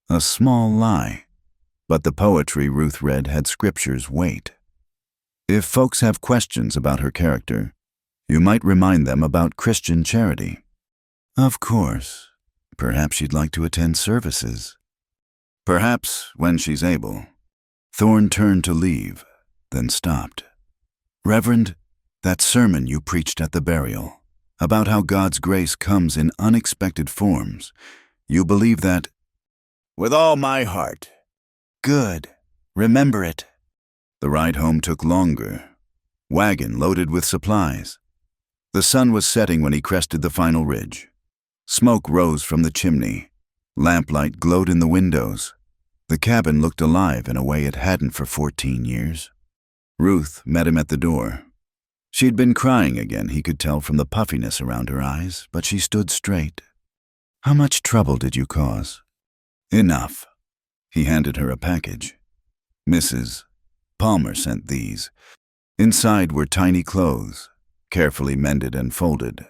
[SPEAKER 1] A small lie, but the poetry Ruth read had scripture's weight. If folks have questions about her character, you might remind them about Christian charity. Of course, perhaps she'd like to attend services. Perhaps when she's able. Thorne turned to leave, then stopped. Reverend, that sermon you preached at the burial, about how God's grace comes in unexpected forms, you believe that?
[SPEAKER 2] With all my heart.
[SPEAKER 1] Good. Remember it. The ride home took longer. Wagon loaded with supplies. The sun was setting when he crested the final ridge. Smoke rose from the chimney. Lamplight glowed in the windows. The cabin looked alive in a way it hadn't for 14 years. Ruth met him at the door. She'd been crying again, he could tell from the puffiness around her eyes, but she stood straight. How much trouble did you cause? Enough. He handed her a package. Mrs. Palmer sent these. Inside were tiny clothes, carefully mended and folded.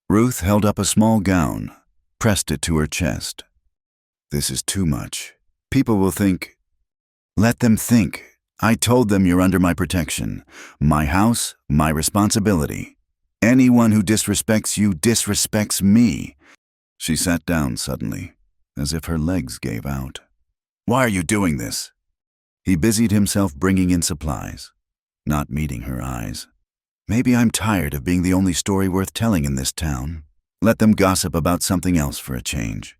[SPEAKER 1] Ruth held up a small gown, pressed it to her chest. This is too much. People will think. Let them think. I told them you're under my protection. My house, my responsibility. Anyone who disrespects you disrespects me. She sat down suddenly, as if her legs gave out. Why are you doing this? He busied himself bringing in supplies, not meeting her eyes. Maybe I'm tired of being the only story worth telling in this town. Let them gossip about something else for a change.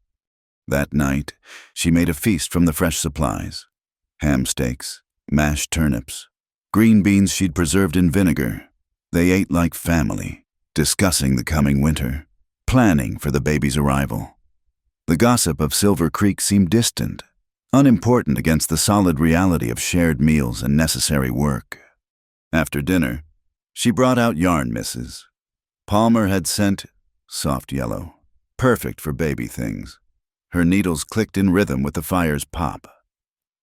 [SPEAKER 1] That night, she made a feast from the fresh supplies. Ham steaks, mashed turnips, green beans she'd preserved in vinegar. They ate like family, discussing the coming winter, planning for the baby's arrival. The gossip of Silver Creek seemed distant, unimportant against the solid reality of shared meals and necessary work. After dinner, she brought out yarn misses. Palmer had sent soft yellow, perfect for baby things. Her needles clicked in rhythm with the fire's pop.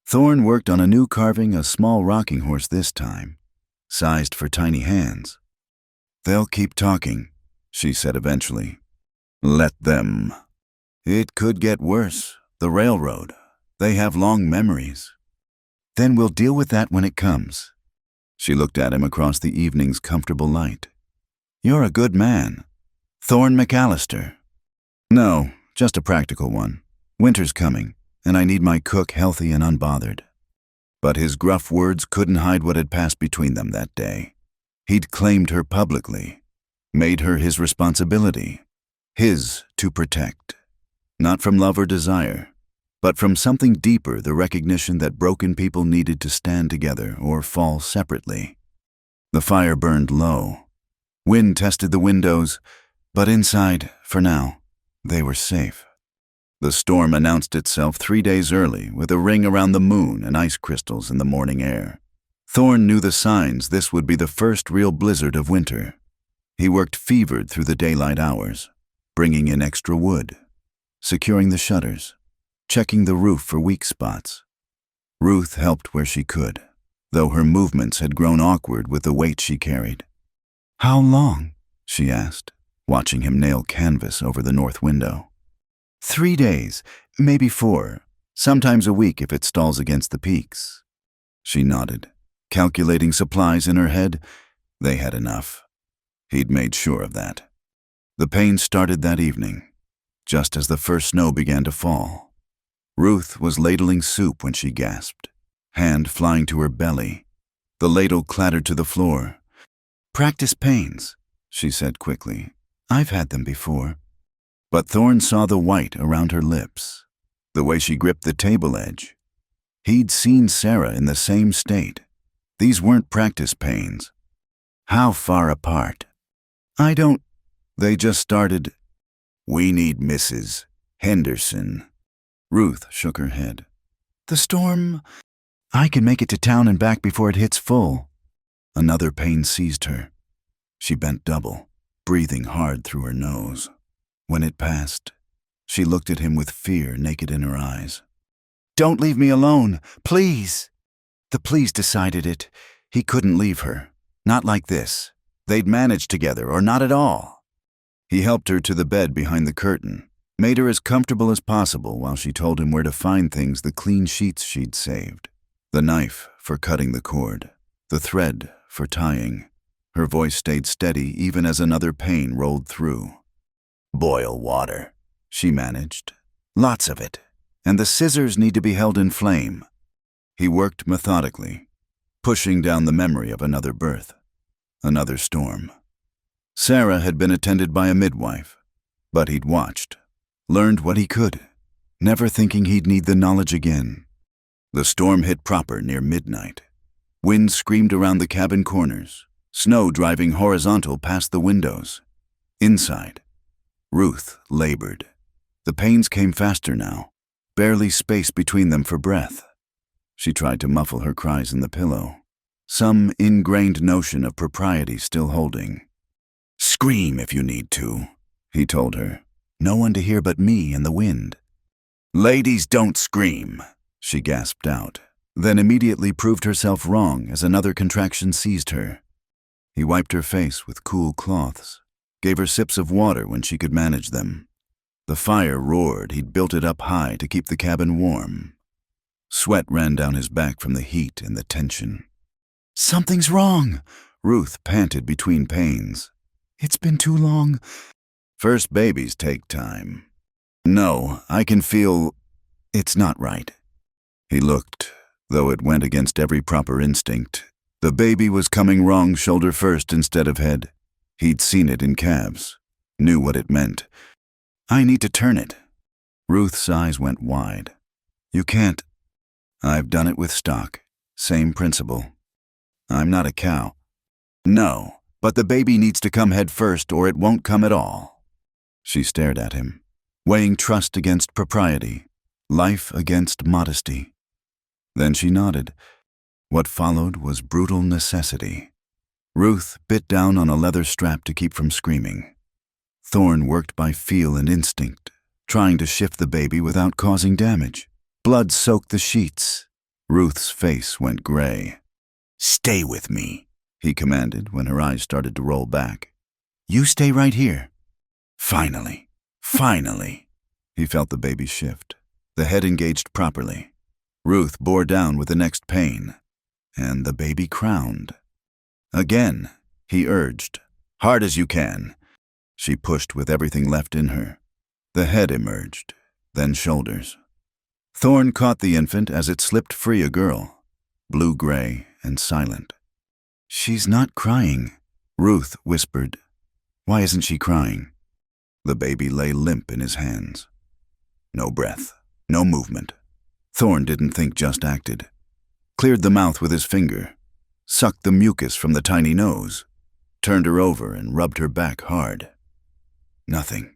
[SPEAKER 1] Thorne worked on a new carving, a small rocking horse this time, sized for tiny hands. They'll keep talking, she said eventually. Let them. It could get worse. The railroad. They have long memories. Then we'll deal with that when it comes. She looked at him across the evening's comfortable light. You're a good man. Thorne McAllister. No, just a practical one. Winter's coming, and I need my cook healthy and unbothered. But his gruff words couldn't hide what had passed between them that day. He'd claimed her publicly, made her his responsibility, his to protect. Not from love or desire, but from something deeper, the recognition that broken people needed to stand together or fall separately. The fire burned low. Wind tested the windows, but inside, for now, they were safe. The storm announced itself 3 days early with a ring around the moon and ice crystals in the morning air. Thorne knew the signs this would be the first real blizzard of winter. He worked fevered through the daylight hours, bringing in extra wood, securing the shutters, checking the roof for weak spots. Ruth helped where she could, though her movements had grown awkward with the weight she carried. How long? She asked, watching him nail canvas over the north window. 3 days, maybe 4, sometimes a week if it stalls against the peaks. She nodded, calculating supplies in her head. They had enough. He'd made sure of that. The pain started that evening, just as the first snow began to fall. Ruth was ladling soup when she gasped, hand flying to her belly. The ladle clattered to the floor. Practice pains, she said quickly. I've had them before. But Thorne saw the white around her lips, the way she gripped the table edge. He'd seen Sarah in the same state. These weren't practice pains. How far apart? They just started. We need Mrs. Henderson. Ruth shook her head. The storm? I can make it to town and back before it hits full. Another pain seized her. She bent double, breathing hard through her nose. When it passed, she looked at him with fear naked in her eyes. Don't leave me alone, please. The please decided it. He couldn't leave her. Not like this. they'd manage together or not at all. He helped her to the bed behind the curtain, made her as comfortable as possible while she told him where to find things, the clean sheets she'd saved, the knife for cutting the cord, the thread for tying. Her voice stayed steady even as another pain rolled through. "Boil water," she managed. "Lots of it. And the scissors need to be held in flame." He worked methodically, pushing down the memory of another birth, another storm. Sarah had been attended by a midwife, but he'd watched, learned what he could, never thinking he'd need the knowledge again. The storm hit proper near midnight. Wind screamed around the cabin corners, snow driving horizontal past the windows. Inside, Ruth labored. The pains came faster now, barely space between them for breath. She tried to muffle her cries in the pillow, some ingrained notion of propriety still holding. "Scream if you need to," he told her. "No one to hear but me and the wind." "Ladies don't scream," she gasped out, then immediately proved herself wrong as another contraction seized her. He wiped her face with cool cloths, gave her sips of water when she could manage them. The fire roared. He'd built it up high to keep the cabin warm. Sweat ran down his back from the heat and the tension. "Something's wrong," Ruth panted between pains. "It's been too long." "First babies take time." "No, I can feel it's not right." He looked, though it went against every proper instinct. The baby was coming wrong shoulder first instead of head. He'd seen it in calves, knew what it meant. "I need to turn it." Ruth's eyes went wide. "You can't." "I've done it with stock. Same principle. I'm not a cow." "No, but the baby needs to come head first or it won't come at all." She stared at him, weighing trust against propriety, life against modesty. Then she nodded. What followed was brutal necessity. Ruth bit down on a leather strap to keep from screaming. Thorne worked by feel and instinct, trying to shift the baby without causing damage. Blood soaked the sheets. Ruth's face went gray. "Stay with me," he commanded when her eyes started to roll back. "You stay right here." Finally. He felt the baby shift. The head engaged properly. Ruth bore down with the next pain, and the baby crowned. Again, he urged, "Hard as you can." She pushed with everything left in her. The head emerged, then shoulders. Thorne caught the infant as it slipped free, a girl, blue-gray and silent. "She's not crying," Ruth whispered. "Why isn't she crying?" The baby lay limp in his hands. No breath, no movement. Thorne didn't think, just acted. Cleared the mouth with his finger, sucked the mucus from the tiny nose, turned her over and rubbed her back hard. Nothing.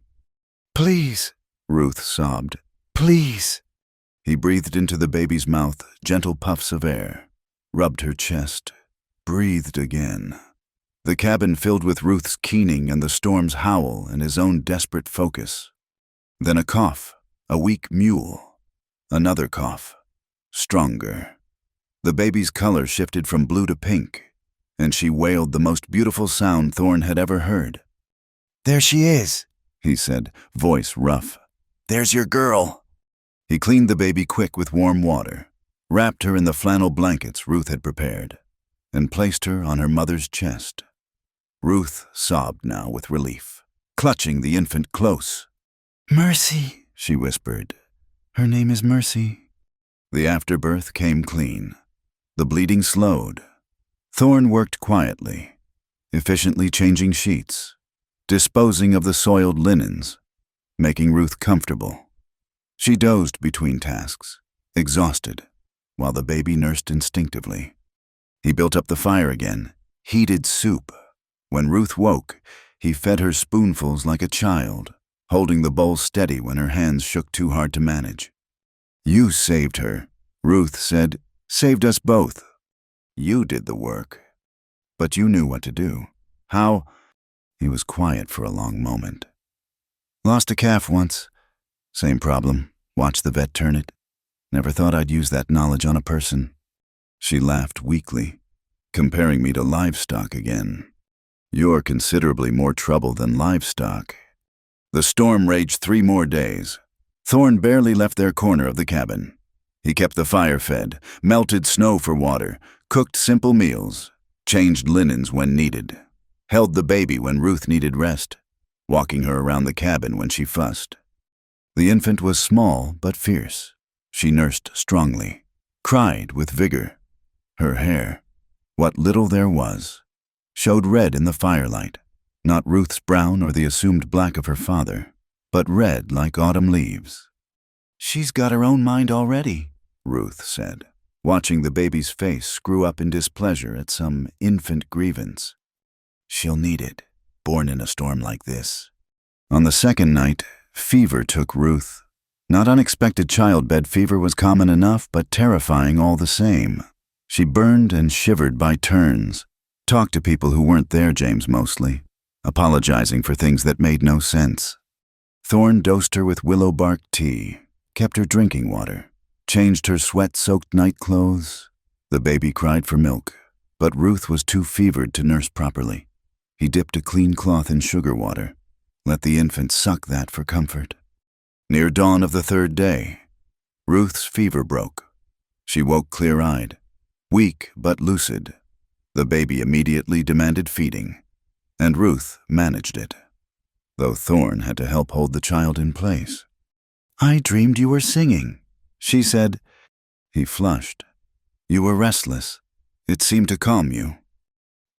[SPEAKER 1] "Please," Ruth sobbed. "Please." He breathed into the baby's mouth gentle puffs of air, rubbed her chest, breathed again. The cabin filled with Ruth's keening and the storm's howl and his own desperate focus. Then a cough, a weak mule. Another cough, stronger. The baby's color shifted from blue to pink, and she wailed the most beautiful sound Thorne had ever heard. "There she is," he said, voice rough. "There's your girl." He cleaned the baby quick with warm water, wrapped her in the flannel blankets Ruth had prepared, and placed her on her mother's chest. Ruth sobbed now with relief, clutching the infant close. "Mercy," she whispered. "Her name is Mercy." The afterbirth came clean. The bleeding slowed. Thorne worked quietly, efficiently changing sheets, disposing of the soiled linens, making Ruth comfortable. She dozed between tasks, exhausted, while the baby nursed instinctively. He built up the fire again, heated soup. When Ruth woke, he fed her spoonfuls like a child, holding the bowl steady when her hands shook too hard to manage. "You saved her," Ruth said. "Saved us both. You did the work. But you knew what to do. How?" He was quiet for a long moment. "Lost a calf once. Same problem. Watched the vet turn it. Never thought I'd use that knowledge on a person." She laughed weakly, comparing me to livestock again. You're considerably more trouble than livestock. The storm raged 3 more days. Thorn barely left their corner of the cabin. He kept the fire fed, melted snow for water, cooked simple meals, changed linens when needed, held the baby when Ruth needed rest, walking her around the cabin when she fussed. The infant was small but fierce. She nursed strongly, cried with vigor. Her hair, what little there was, showed red in the firelight, not Ruth's brown or the assumed black of her father, but red like autumn leaves. "She's got her own mind already," Ruth said, watching the baby's face screw up in displeasure at some infant grievance. "She'll need it, born in a storm like this." On the second night, fever took Ruth. Not unexpected childbed fever was common enough, but terrifying all the same. She burned and shivered by turns, talked to people who weren't there, James mostly, apologizing for things that made no sense. Thorn dosed her with willow bark tea, kept her drinking water, changed her sweat-soaked nightclothes. The baby cried for milk, but Ruth was too fevered to nurse properly. He dipped a clean cloth in sugar water, let the infant suck that for comfort. Near dawn of the 3rd day, Ruth's fever broke. She woke clear-eyed, weak but lucid. The baby immediately demanded feeding, and Ruth managed it, though Thorn had to help hold the child in place. "I dreamed you were singing," she said. He flushed. "You were restless. It seemed to calm you."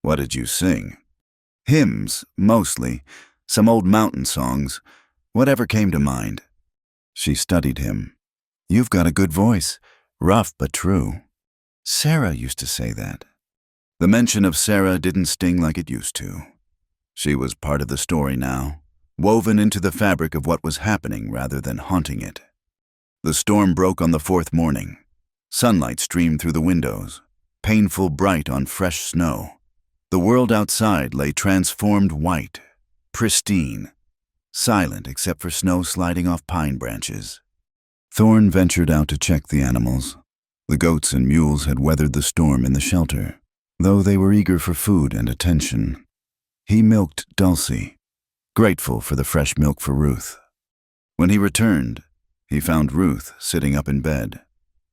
[SPEAKER 1] "What did you sing?" "Hymns, mostly. Some old mountain songs. Whatever came to mind." She studied him. "You've got a good voice. Rough but true. Sarah used to say that." The mention of Sarah didn't sting like it used to. She was part of the story now, woven into the fabric of what was happening rather than haunting it. The storm broke on the 4th morning. Sunlight streamed through the windows, painful bright on fresh snow. The world outside lay transformed white, pristine, silent except for snow sliding off pine branches. Thorn ventured out to check the animals. The goats and mules had weathered the storm in the shelter, though they were eager for food and attention. He milked Dulcie, grateful for the fresh milk for Ruth. When he returned, he found Ruth sitting up in bed,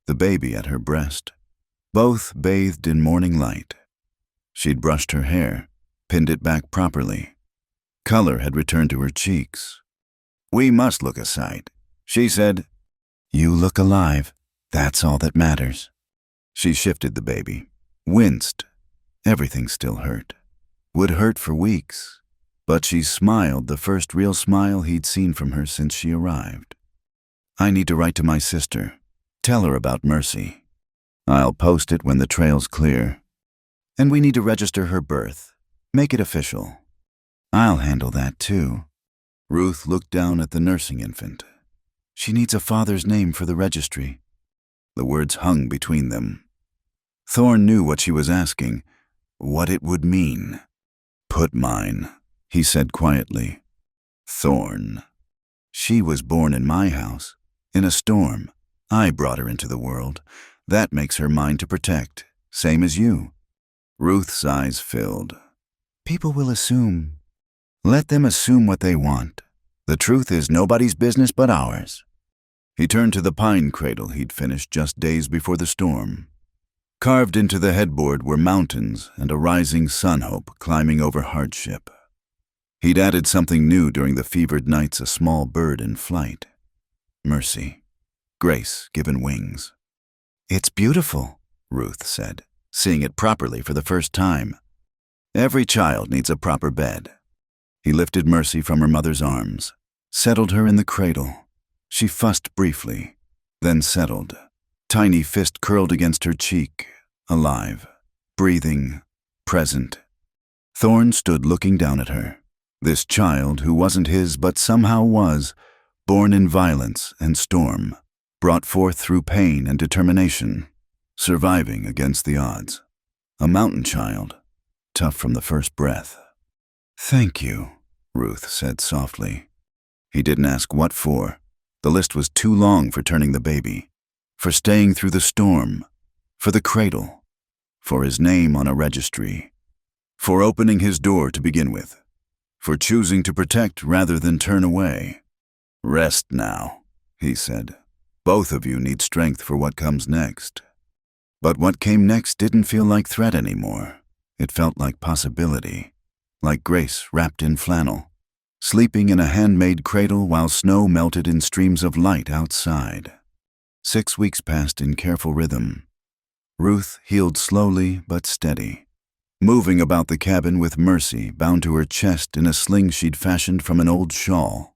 [SPEAKER 1] the baby at her breast, both bathed in morning light. She'd brushed her hair, pinned it back properly. Color had returned to her cheeks. "We must look a sight," she said. "You look alive. That's all that matters." She shifted the baby, winced. Everything still hurt. Would hurt for weeks. But she smiled, the first real smile he'd seen from her since she arrived. "I need to write to my sister. Tell her about Mercy. I'll post it when the trail's clear. And we need to register her birth. Make it official." "I'll handle that, too." Ruth looked down at the nursing infant. "She needs a father's name for the registry." The words hung between them. Thorn knew what she was asking, what it would mean. "Put mine," he said quietly. "Thorn. She was born in my house, in a storm. I brought her into the world. That makes her mine to protect, same as you." Ruth's eyes filled. "People will assume." "Let them assume what they want. The truth is nobody's business but ours." He turned to the pine cradle he'd finished just days before the storm. Carved into the headboard were mountains and a rising sun hope climbing over hardship. He'd added something new during the fevered nights, a small bird in flight. Mercy. Grace given wings. "It's beautiful," Ruth said, seeing it properly for the first time. "Every child needs a proper bed." He lifted Mercy from her mother's arms, settled her in the cradle. She fussed briefly, then settled. Tiny fist curled against her cheek, alive, breathing, present. Thorn stood looking down at her. This child who wasn't his but somehow was, born in violence and storm, brought forth through pain and determination, surviving against the odds. A mountain child, tough from the first breath. "Thank you," Ruth said softly. He didn't ask what for. The list was too long for turning the baby, for staying through the storm, for the cradle, for his name on a registry, for opening his door to begin with, for choosing to protect rather than turn away. "Rest now," he said. "Both of you need strength for what comes next." But what came next didn't feel like threat anymore. It felt like possibility, like Grace wrapped in flannel, sleeping in a handmade cradle while snow melted in streams of light outside. 6 weeks passed in careful rhythm. Ruth healed slowly but steady, moving about the cabin with Mercy bound to her chest in a sling she'd fashioned from an old shawl.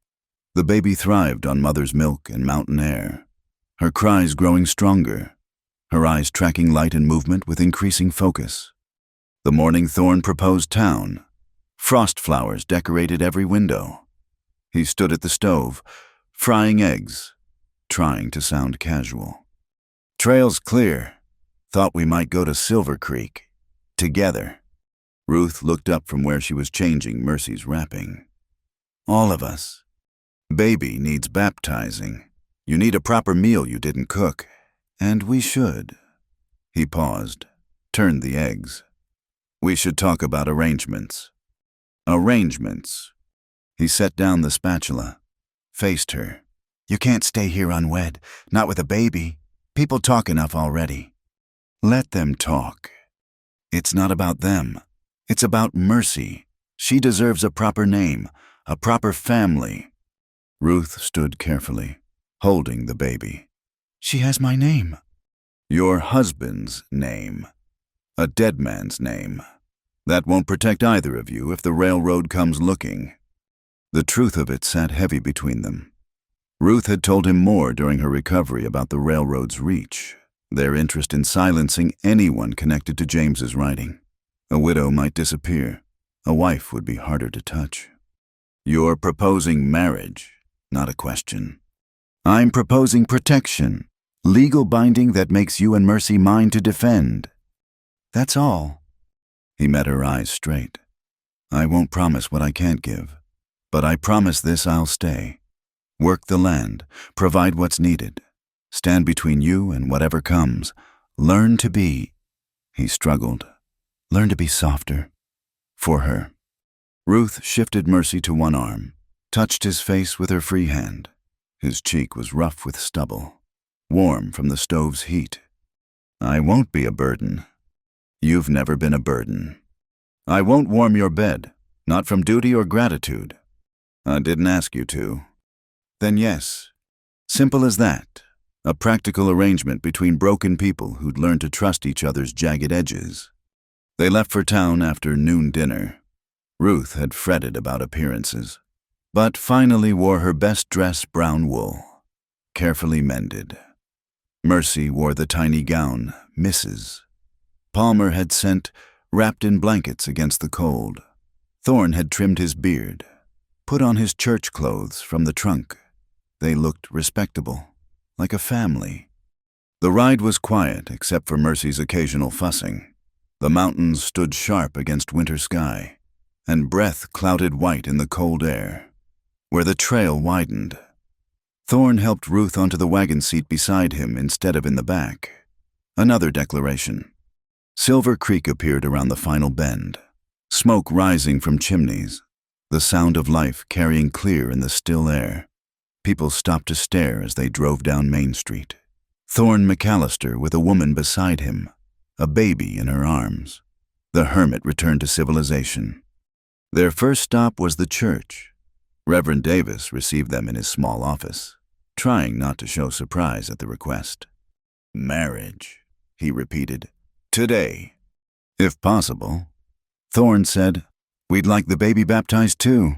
[SPEAKER 1] The baby thrived on mother's milk and mountain air, her cries growing stronger, her eyes tracking light and movement with increasing focus. The morning Thorne proposed town. Frost flowers decorated every window. He stood at the stove, frying eggs, trying to sound casual. "Trail's clear. Thought we might go to Silver Creek. Together." Ruth looked up from where she was changing Mercy's wrapping. "All of us. Baby needs baptizing. You need a proper meal you didn't cook. And we should." He paused, turned the eggs. "We should talk about arrangements." "Arrangements." He set down the spatula, faced her. "You can't stay here unwed, not with a baby. People talk enough already." "Let them talk. It's not about them. It's about Mercy. She deserves a proper name, a proper family." Ruth stood carefully, holding the baby. "She has my name." "Your husband's name. A dead man's name. That won't protect either of you if the railroad comes looking." The truth of it sat heavy between them. Ruth had told him more during her recovery about the railroad's reach, their interest in silencing anyone connected to James's writing. A widow might disappear. A wife would be harder to touch. "You're proposing marriage, not a question." "I'm proposing protection, legal binding that makes you and Mercy mine to defend. That's all." He met her eyes straight. "I won't promise what I can't give, but I promise this: I'll stay. Work the land, provide what's needed, stand between you and whatever comes. Learn to be," he struggled, "learn to be softer. For her." Ruth shifted Mercy to one arm, touched his face with her free hand. His cheek was rough with stubble, warm from the stove's heat. "I won't be a burden. You've never been a burden. I won't warm your bed, not from duty or gratitude. I didn't ask you to." "Then yes." Simple as that. A practical arrangement between broken people who'd learned to trust each other's jagged edges. They left for town after noon dinner. Ruth had fretted about appearances, but finally wore her best dress brown wool, carefully mended. Mercy wore the tiny gown Mrs. Palmer had sent, wrapped in blankets against the cold. Thorne had trimmed his beard, put on his church clothes from the trunk. They looked respectable, like a family. The ride was quiet except for Mercy's occasional fussing. The mountains stood sharp against winter sky, and breath clouded white in the cold air, where the trail widened. Thorne helped Ruth onto the wagon seat beside him instead of in the back. Another declaration. Silver Creek appeared around the final bend, smoke rising from chimneys, the sound of life carrying clear in the still air. People stopped to stare as they drove down Main Street. Thorne McAllister with a woman beside him, a baby in her arms. The hermit returned to civilization. Their first stop was the church. Reverend Davis received them in his small office, trying not to show surprise at the request. "Marriage," he repeated. "Today, if possible." Thorne said, "We'd like the baby baptized too."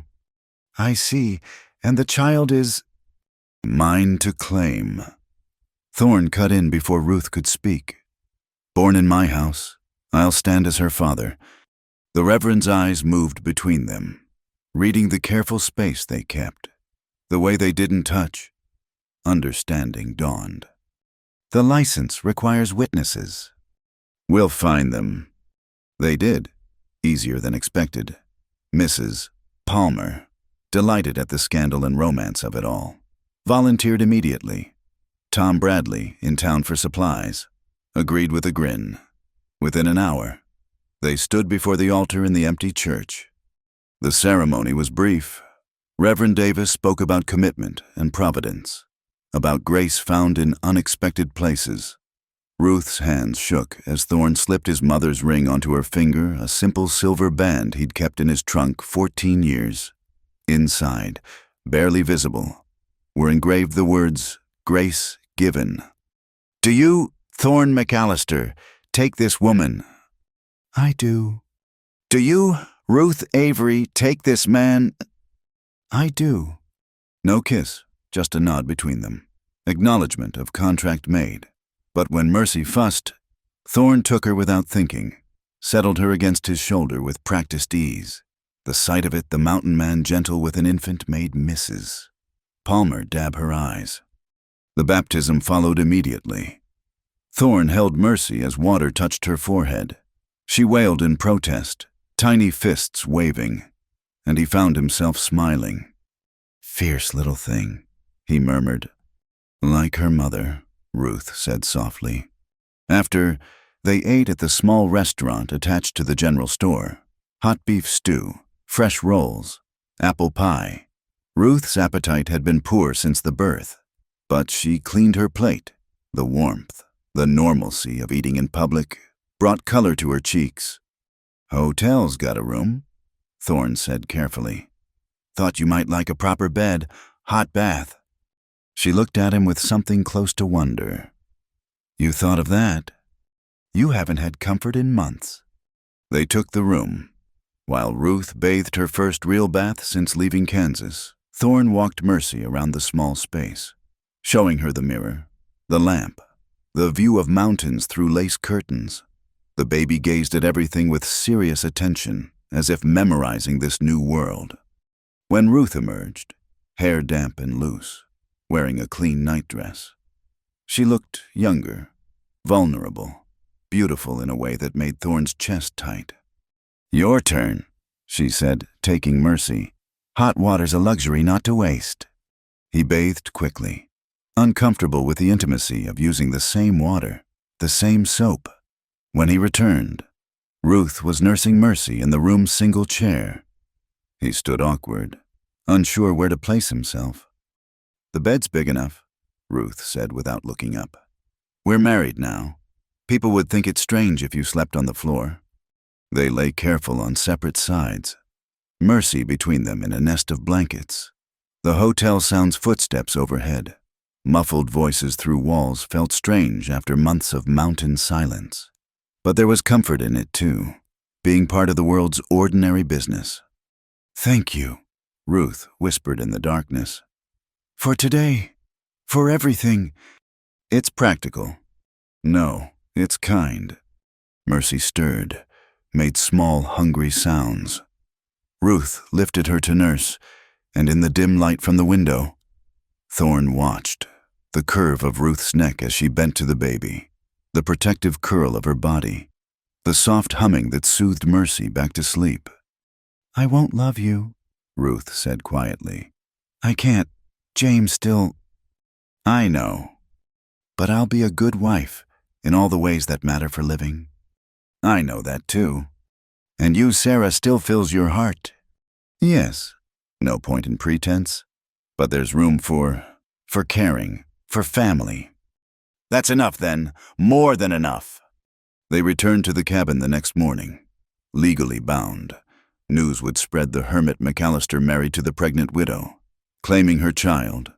[SPEAKER 1] "I see, and the child is—" "Mine to claim." Thorne cut in before Ruth could speak. "Born in my house, I'll stand as her father." The Reverend's eyes moved between them, reading the careful space they kept, the way they didn't touch. Understanding dawned. "The license requires witnesses." "We'll find them." They did, easier than expected. Mrs. Palmer, delighted at the scandal and romance of it all, volunteered immediately. Tom Bradley, in town for supplies, agreed with a grin. Within an hour, They stood before the altar in the empty church. The ceremony was brief. Reverend Davis spoke about commitment and providence, about grace found in unexpected places. Ruth's hands shook as Thorne slipped his mother's ring onto her finger, a simple silver band he'd kept in his trunk 14 years. Inside, barely visible, were engraved the words, "Grace given." "Do you, Thorne McAllister, take this woman?" "I do." "Do you, Ruth Avery, take this man?" "I do." No kiss, just a nod between them. Acknowledgement of contract made. But when Mercy fussed, Thorne took her without thinking, settled her against his shoulder with practiced ease. The sight of it, the mountain man gentle with an infant, made misses. Palmer dabbed her eyes. The baptism followed immediately. Thorne held Mercy as water touched her forehead. She wailed in protest, tiny fists waving, and he found himself smiling. "Fierce little thing," he murmured. "Like her mother," Ruth said softly. After, they ate at the small restaurant attached to the general store. Hot beef stew, fresh rolls, apple pie. Ruth's appetite had been poor since the birth, but she cleaned her plate. The warmth, the normalcy of eating in public brought color to her cheeks. "Hotel's got a room," Thorne said carefully. "Thought you might like a proper bed, hot bath." She looked at him with something close to wonder. "You thought of that? You haven't had comfort in months." They took the room. While Ruth bathed her first real bath since leaving Kansas, Thorne walked Mercy around the small space, showing her the mirror, the lamp, the view of mountains through lace curtains. The baby gazed at everything with serious attention, as if memorizing this new world. When Ruth emerged, hair damp and loose, wearing a clean nightdress, she looked younger, vulnerable, beautiful in a way that made Thorne's chest tight. "Your turn," she said, taking Mercy. "Hot water's a luxury not to waste." He bathed quickly, uncomfortable with the intimacy of using the same water, the same soap. When he returned, Ruth was nursing Mercy in the room's single chair. He stood awkward, unsure where to place himself. "The bed's big enough," Ruth said without looking up. "We're married now. People would think it strange if you slept on the floor." They lay careful on separate sides, Mercy between them in a nest of blankets. The hotel sound's footsteps overhead. Muffled voices through walls felt strange after months of mountain silence. But there was comfort in it, too, being part of the world's ordinary business. "Thank you," Ruth whispered in the darkness. "For today, for everything." "It's practical." "No, it's kind." Mercy stirred, made small, hungry sounds. Ruth lifted her to nurse, and in the dim light from the window, Thorne watched the curve of Ruth's neck as she bent to the baby, the protective curl of her body, the soft humming that soothed Mercy back to sleep. "I won't love you," Ruth said quietly. "I can't. James still—" "I know. But I'll be a good wife in all the ways that matter for living." "I know that too. And you, Sarah, still fills your heart." "Yes. No point in pretense. But there's room for caring, for family." "That's enough then. More than enough." They returned to the cabin the next morning. Legally bound. News would spread the hermit McAllister married to the pregnant widow, claiming her child.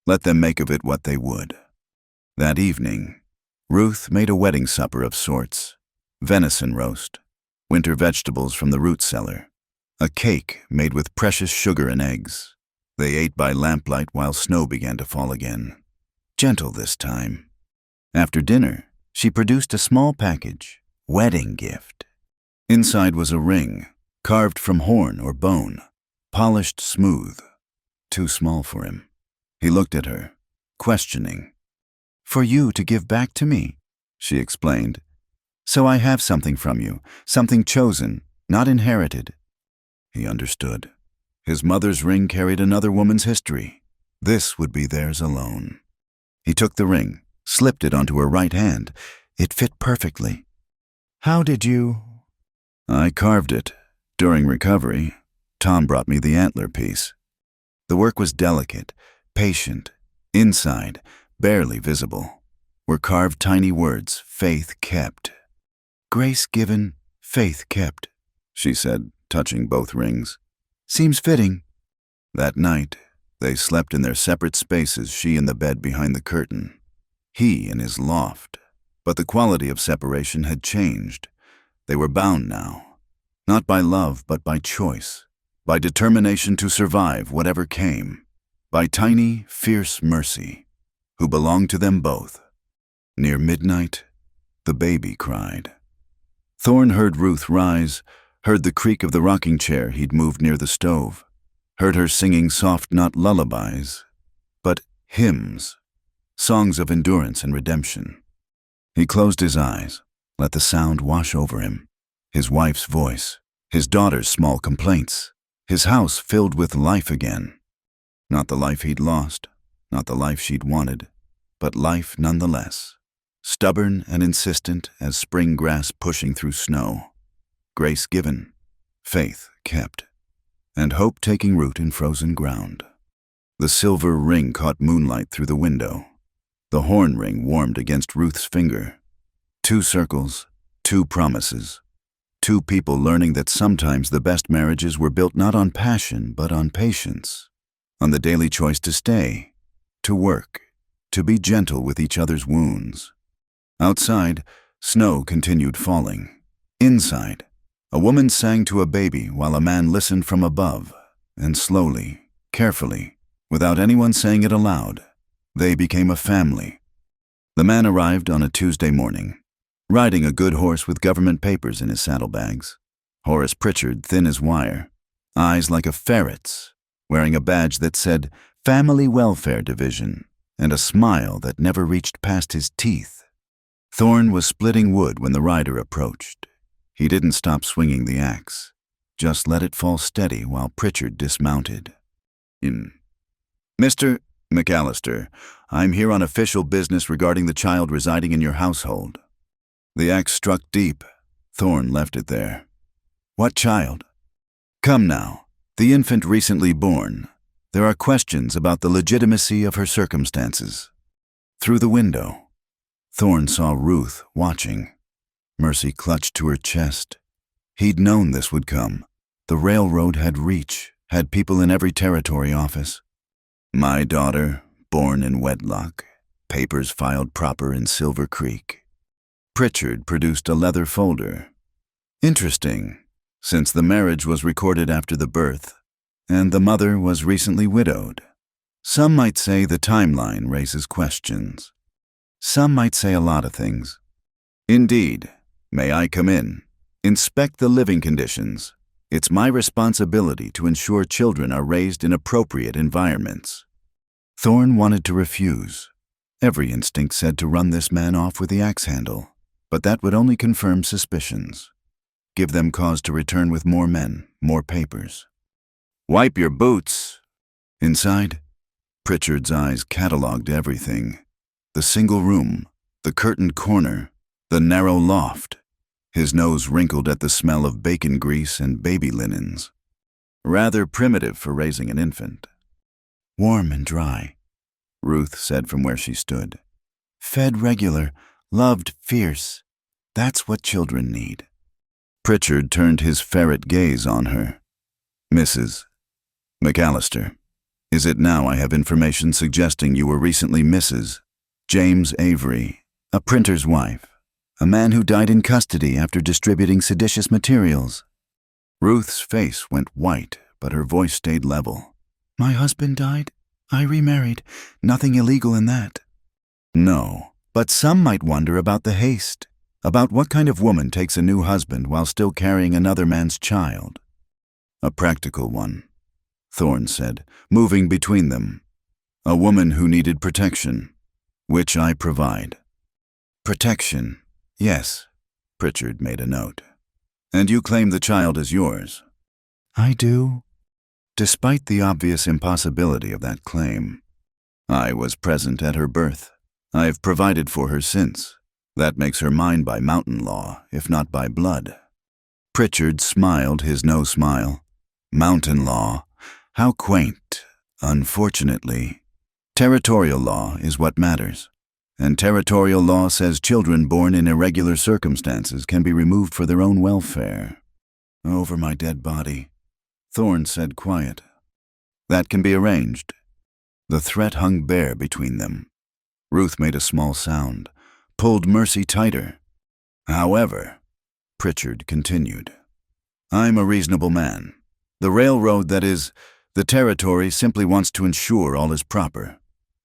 [SPEAKER 1] Let them make of it what they would. That evening, Ruth made a wedding supper of sorts. Venison roast, winter vegetables from the root cellar, a cake made with precious sugar and eggs. They ate by lamplight while snow began to fall again. Gentle this time. After dinner, she produced a small package, wedding gift. Inside was a ring, carved from horn or bone, polished smooth. Too small for him. He looked at her, questioning. "For you to give back to me," she explained. "So I have something from you, something chosen, not inherited." He understood. His mother's ring carried another woman's history. This would be theirs alone. He took the ring, slipped it onto her right hand. It fit perfectly. "How did you—" I carved it. During recovery, Tom brought me the antler piece. The work was delicate, patient. Inside, barely visible, were carved tiny words, faith kept. Grace given, faith kept, she said, touching both rings. Seems fitting. That night, they slept in their separate spaces, she in the bed behind the curtain, he in his loft. But the quality of separation had changed. They were bound now, not by love but by choice, by determination to survive whatever came, by tiny, fierce mercy, who belonged to them both. Near midnight, the baby cried. Thorn heard Ruth rise, heard the creak of the rocking chair he'd moved near the stove, heard her singing soft, not lullabies, but hymns, songs of endurance and redemption. He closed his eyes, let the sound wash over him. His wife's voice, his daughter's small complaints, his house filled with life again. Not the life he'd lost, not the life she'd wanted, but life nonetheless. Stubborn and insistent as spring grass pushing through snow. Grace given, faith kept, and hope taking root in frozen ground. The silver ring caught moonlight through the window. The horn ring warmed against Ruth's finger. 2 circles, 2 promises. 2 people learning that sometimes the best marriages were built not on passion but on patience, on the daily choice to stay, to work, to be gentle with each other's wounds. Outside, snow continued falling. Inside, a woman sang to a baby while a man listened from above, and slowly, carefully, without anyone saying it aloud, they became a family. The man arrived on a Tuesday morning, riding a good horse with government papers in his saddlebags. Horace Pritchard, thin as wire, eyes like a ferret's, wearing a badge that said Family Welfare Division, and a smile that never reached past his teeth. Thorn was splitting wood when the rider approached. He didn't stop swinging the axe, just let it fall steady while Pritchard dismounted. Mr. McAllister, I'm here on official business regarding the child residing in your household. The axe struck deep. Thorn left it there. What child? Come now, the infant recently born. There are questions about the legitimacy of her circumstances. Through the window, Thorn saw Ruth watching. Mercy clutched to her chest. He'd known this would come. The railroad had reach, had people in every territory office. My daughter, born in wedlock, papers filed proper in Silver Creek. Pritchard produced a leather folder. Interesting, since the marriage was recorded after the birth, and the mother was recently widowed. Some might say the timeline raises questions. Some might say a lot of things. Indeed. May I come in? Inspect the living conditions. It's my responsibility to ensure children are raised in appropriate environments. Thorn wanted to refuse. Every instinct said to run this man off with the axe handle, but that would only confirm suspicions. Give them cause to return with more men, more papers. Wipe your boots. Inside, Pritchard's eyes catalogued everything. The single room, the curtained corner, the narrow loft. His nose wrinkled at the smell of bacon grease and baby linens. Rather primitive for raising an infant. Warm and dry, Ruth said from where she stood. Fed regular, loved fierce. That's what children need. Pritchard turned his ferret gaze on her. Mrs. McAllister, is it now I have information suggesting you were recently Mrs. James Avery, a printer's wife? A man who died in custody after distributing seditious materials. Ruth's face went white, but her voice stayed level. My husband died. I remarried. Nothing illegal in that. No, but some might wonder about the haste, about what kind of woman takes a new husband while still carrying another man's child. A practical one, Thorn said, moving between them. A woman who needed protection, which I provide. Protection. Yes, Pritchard made a note. And you claim the child is yours? I do. Despite the obvious impossibility of that claim, I was present at her birth. I've provided for her since. That makes her mine by mountain law, if not by blood. Pritchard smiled his no smile. Mountain law. How quaint. Unfortunately, territorial law is what matters. And territorial law says children born in irregular circumstances can be removed for their own welfare. Over my dead body, Thorne said quiet. That can be arranged. The threat hung bare between them. Ruth made a small sound, pulled Mercy tighter. However, Pritchard continued, I'm a reasonable man. The railroad, that is, the territory, simply wants to ensure all is proper.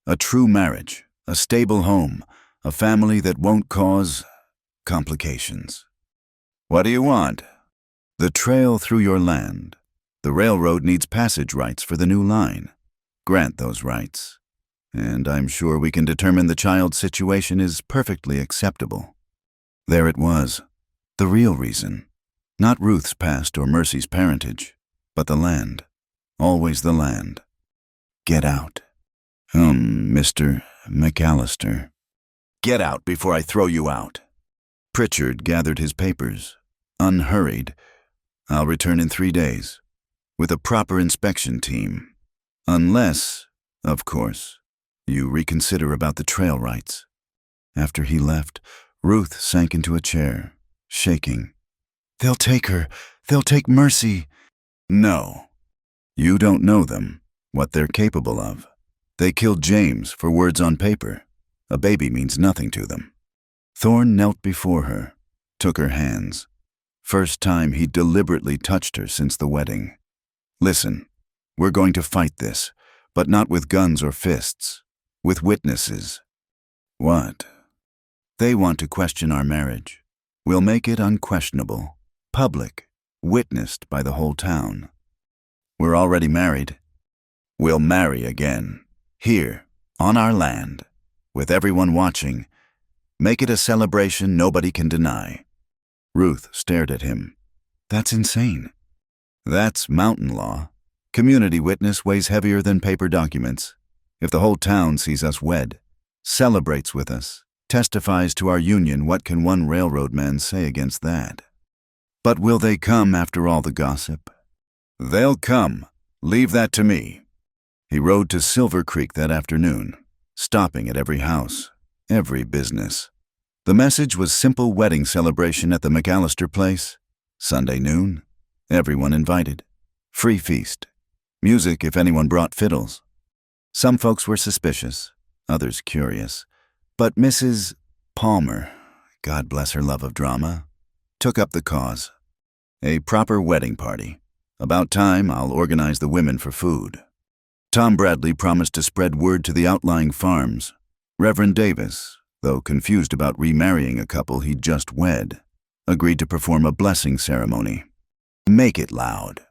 [SPEAKER 1] A true marriage, a stable home, a family that won't cause complications. What do you want? The trail through your land. The railroad needs passage rights for the new line. Grant those rights. And I'm sure we can determine the child's situation is perfectly acceptable. There it was. The real reason. Not Ruth's past or Mercy's parentage, but the land. Always the land. Get out. Mr. McAllister. Get out before I throw you out. Pritchard gathered his papers. Unhurried. I'll return in 3 days. With a proper inspection team. Unless, of course, you reconsider about the trail rights. After he left, Ruth sank into a chair, shaking. They'll take her. They'll take Mercy. No. You don't know them, what they're capable of. They killed James for words on paper. A baby means nothing to them. Thorne knelt before her, took her hands. First time he'd deliberately touched her since the wedding. Listen, we're going to fight this, but not with guns or fists, with witnesses. What? They want to question our marriage. We'll make it unquestionable, public, witnessed by the whole town. We're already married. We'll marry again, here, on our land, with everyone watching. Make it a celebration nobody can deny. Ruth stared at him. That's insane. That's mountain law. Community witness weighs heavier than paper documents. If the whole town sees us wed, celebrates with us, testifies to our union, what can one railroad man say against that? But will they come after all the gossip? They'll come. Leave that to me. He rode to Silver Creek that afternoon, stopping at every house, every business. The message was simple wedding celebration at the McAllister place. Sunday noon. Everyone invited. Free feast. Music if anyone brought fiddles. Some folks were suspicious, others curious. But Mrs. Palmer, God bless her love of drama, took up the cause. A proper wedding party. About time I'll organize the women for food. Tom Bradley promised to spread word to the outlying farms. Reverend Davis, though confused about remarrying a couple he'd just wed, agreed to perform a blessing ceremony. Make it loud,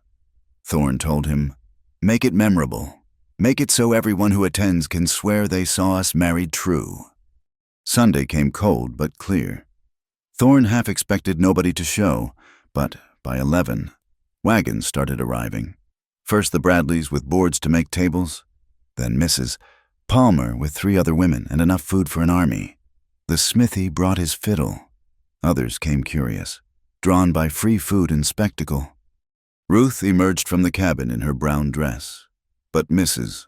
[SPEAKER 1] Thorne told him. Make it memorable. Make it so everyone who attends can swear they saw us married true. Sunday came cold but clear. Thorne half expected nobody to show, but by 11, wagons started arriving. First the Bradleys with boards to make tables, then Mrs. Palmer with 3 other women and enough food for an army. The smithy brought his fiddle. Others came curious, drawn by free food and spectacle. Ruth emerged from the cabin in her brown dress, but Mrs.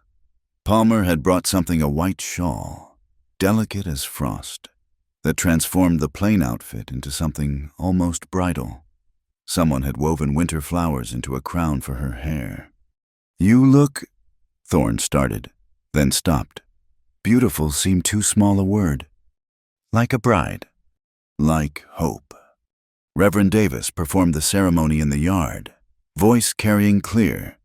[SPEAKER 1] Palmer had brought something, a white shawl, delicate as frost, that transformed the plain outfit into something almost bridal. Someone had woven winter flowers into a crown for her hair. You look, Thorne started, then stopped. Beautiful seemed too small a word. Like a bride. Like hope. Reverend Davis performed the ceremony in the yard, voice carrying clear.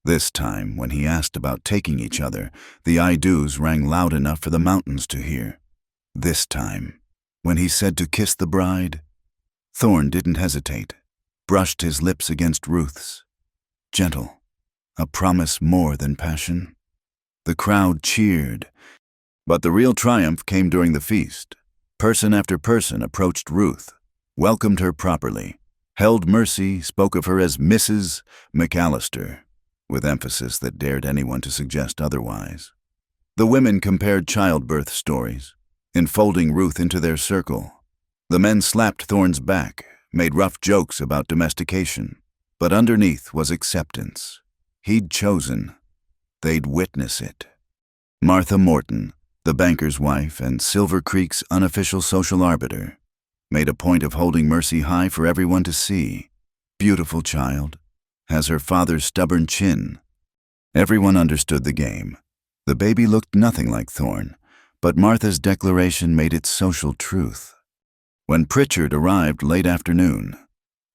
[SPEAKER 1] This time, when he asked about taking each other, the I do's rang loud enough for the mountains to hear. This time, when he said to kiss the bride, Thorne didn't hesitate, brushed his lips against Ruth's. Gentle, a promise more than passion. The crowd cheered, but the real triumph came during the feast. Person after person approached Ruth, welcomed her properly, held Mercy, spoke of her as Mrs. McAllister, with emphasis that dared anyone to suggest otherwise. The women compared childbirth stories, enfolding Ruth into their circle. The men slapped Thorne's back, made rough jokes about domestication, but underneath was acceptance. He'd chosen. They'd witness it. Martha Morton, the banker's wife and Silver Creek's unofficial social arbiter, made a point of holding Mercy high for everyone to see. Beautiful child, has her father's stubborn chin. Everyone understood the game. The baby looked nothing like Thorne, but Martha's declaration made it social truth. When Pritchard arrived late afternoon,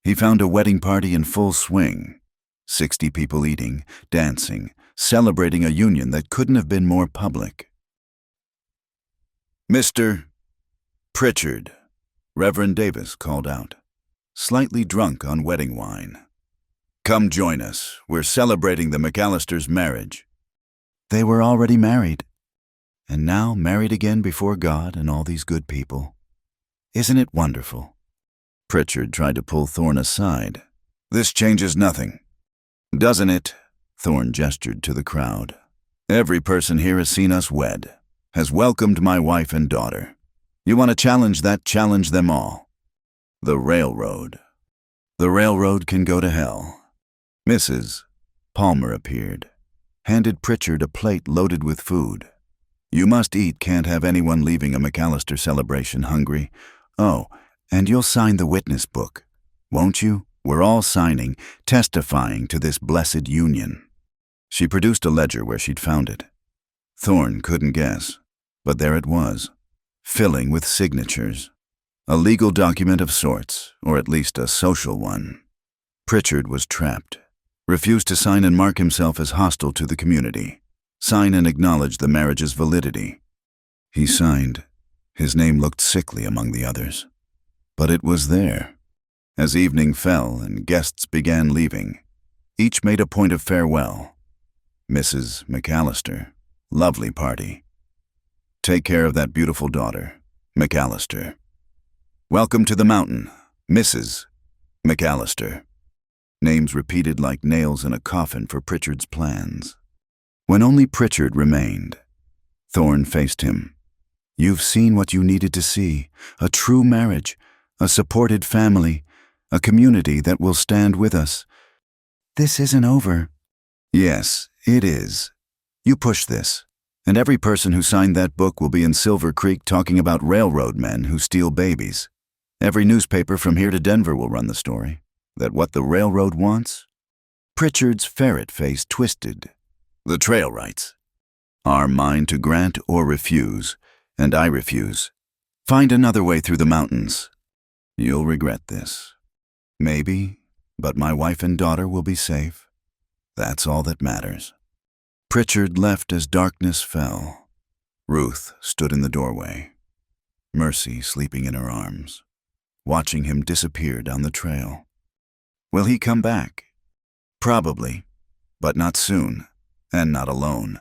[SPEAKER 1] he found a wedding party in full swing. 60 people eating, dancing, celebrating a union that couldn't have been more public. "Mr. Pritchard," Reverend Davis called out, slightly drunk on wedding wine. "Come join us. We're celebrating the McAllisters' marriage." They were already married, and now married again before God and all these good people. Isn't it wonderful? Pritchard tried to pull Thorne aside. "This changes nothing." "Doesn't it?" Thorne gestured to the crowd. "Every person here has seen us wed, has welcomed my wife and daughter. You want to challenge that? Challenge them all. The railroad. The railroad can go to hell." Mrs. Palmer appeared, handed Pritchard a plate loaded with food. "You must eat, can't have anyone leaving a McAllister celebration hungry. Oh, and you'll sign the witness book, won't you? We're all signing, testifying to this blessed union." She produced a ledger where she'd found it. Thorne couldn't guess, but there it was, filling with signatures. A legal document of sorts, or at least a social one. Pritchard was trapped. Refused to sign and mark himself as hostile to the community. Sign and acknowledge the marriage's validity. He signed. His name looked sickly among the others. But it was there. As evening fell and guests began leaving, each made a point of farewell. Mrs. McAllister, lovely party. Take care of that beautiful daughter, McAllister. Welcome to the mountain, Mrs. McAllister. Names repeated like nails in a coffin for Pritchard's plans. When only Pritchard remained, Thorne faced him. "You've seen what you needed to see, a true marriage, a supported family, a community that will stand with us. This isn't over." "Yes, it is. You push this, and every person who signed that book will be in Silver Creek talking about railroad men who steal babies. Every newspaper from here to Denver will run the story. That what the railroad wants?" Pritchard's ferret face twisted. "The trail rights are mine to grant or refuse, and I refuse. Find another way through the mountains. You'll regret this. Maybe, but my wife and daughter will be safe. That's all that matters." Pritchard left as darkness fell. Ruth stood in the doorway, Mercy sleeping in her arms, watching him disappear down the trail. Will he come back? Probably, but not soon, and not alone.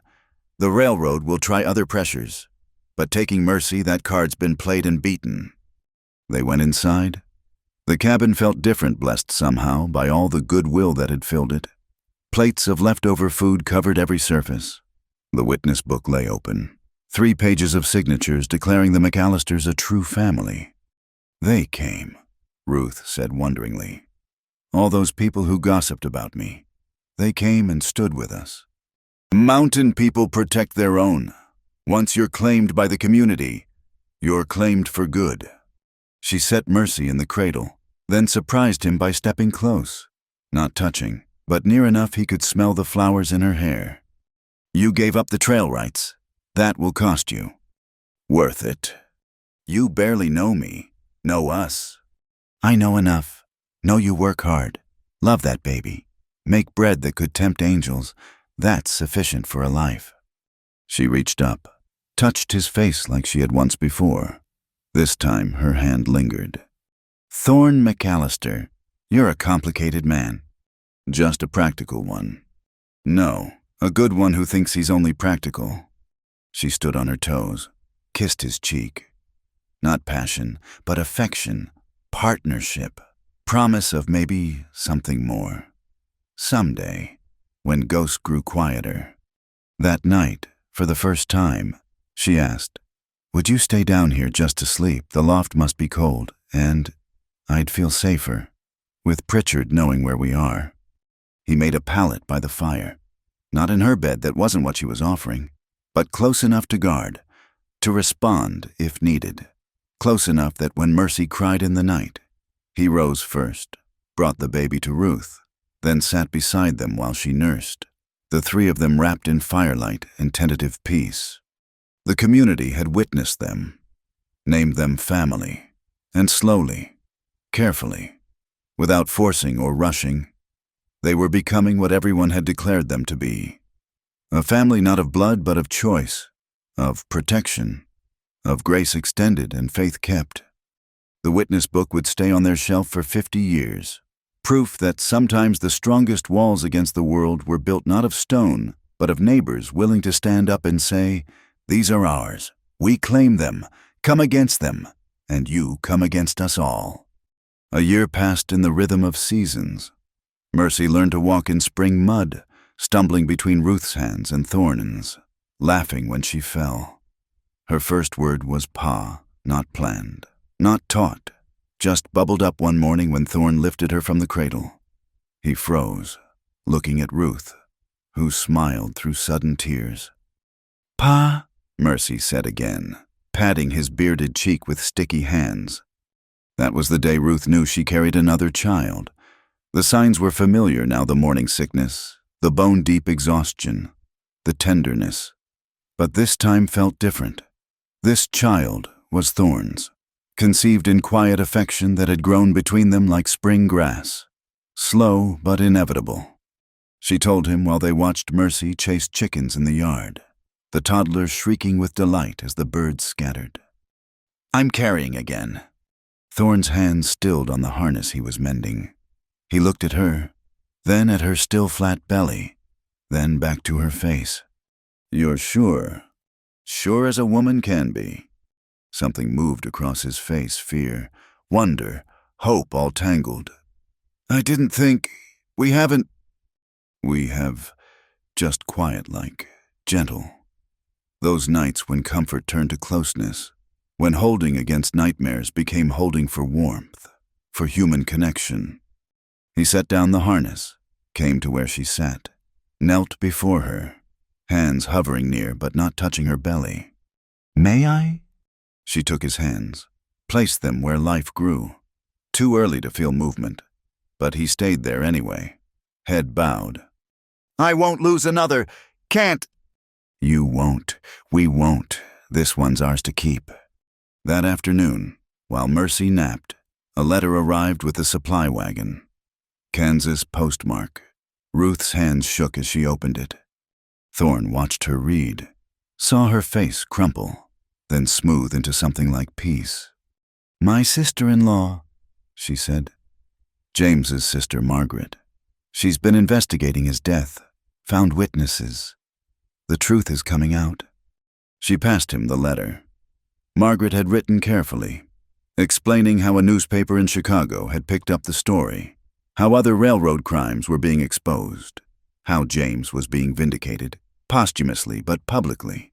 [SPEAKER 1] The railroad will try other pressures, but taking Mercy, that card's been played and beaten. They went inside. The cabin felt different, blessed somehow by all the goodwill that had filled it. Plates of leftover food covered every surface. The witness book lay open. 3 pages of signatures declaring the McAllisters a true family. "They came," Ruth said wonderingly. "All those people who gossiped about me. They came and stood with us." Mountain people protect their own. Once you're claimed by the community, you're claimed for good. She set Mercy in the cradle, then surprised him by stepping close, not touching, but near enough he could smell the flowers in her hair. "You gave up the trail rights. That will cost you." "Worth it. You barely know me, know us." "I know enough. Know you work hard. Love that baby. Make bread that could tempt angels. That's sufficient for a life." She reached up, touched his face like she had once before. This time her hand lingered. "Thorne McAllister, you're a complicated man." "Just a practical one." "No, a good one who thinks he's only practical." She stood on her toes, kissed his cheek. Not passion, but affection, partnership, promise of maybe something more. Someday, when ghosts grew quieter. That night, for the first time, she asked, "Would you stay down here just to sleep? The loft must be cold, and I'd feel safer, with Pritchard knowing where we are. He made a pallet by the fire. Not in her bed, that wasn't what she was offering, but close enough to guard, to respond if needed. Close enough that when Mercy cried in the night, he rose first, brought the baby to Ruth, then sat beside them while she nursed, the three of them wrapped in firelight and tentative peace. The community had witnessed them, named them family, and slowly, carefully, without forcing or rushing, they were becoming what everyone had declared them to be. A family not of blood but of choice, of protection, of grace extended and faith kept. The witness book would stay on their shelf for 50 years, proof that sometimes the strongest walls against the world were built not of stone, but of neighbors willing to stand up and say, "These are ours. We claim them. Come against them, and you come against us all." A year passed in the rhythm of seasons. Mercy learned to walk in spring mud, stumbling between Ruth's hands and Thornton's, laughing when she fell. Her first word was "Pa," not planned, not taught, just bubbled up one morning when Thorne lifted her from the cradle. He froze, looking at Ruth, who smiled through sudden tears. "Pa," Mercy said again, patting his bearded cheek with sticky hands. That was the day Ruth knew she carried another child. The signs were familiar now: the morning sickness, the bone-deep exhaustion, the tenderness. But this time felt different. This child was Thorne's, conceived in quiet affection that had grown between them like spring grass, slow but inevitable. She told him while they watched Mercy chase chickens in the yard, the toddler shrieking with delight as the birds scattered. "I'm carrying again." Thorne's hands stilled on the harness he was mending. He looked at her, then at her still flat belly, then back to her face. "You're sure? Sure as a woman can be." Something moved across his face, fear, wonder, hope all tangled. "I didn't think... We haven't..." "We have just quiet-like, gentle. Those nights when comfort turned to closeness, when holding against nightmares became holding for warmth, for human connection." He set down the harness, came to where she sat, knelt before her, hands hovering near but not touching her belly. "May I?" She took his hands, placed them where life grew. Too early to feel movement, but he stayed there anyway, head bowed. "I won't lose another. Can't." "You won't. We won't. This one's ours to keep." That afternoon, while Mercy napped, a letter arrived with the supply wagon. Kansas postmark. Ruth's hands shook as she opened it. Thorne watched her read, saw her face crumple, then smooth into something like peace. "My sister-in-law," she said. "James's sister, Margaret. She's been investigating his death, found witnesses. The truth is coming out." She passed him the letter. Margaret had written carefully, explaining how a newspaper in Chicago had picked up the story, how other railroad crimes were being exposed, how James was being vindicated, posthumously but publicly.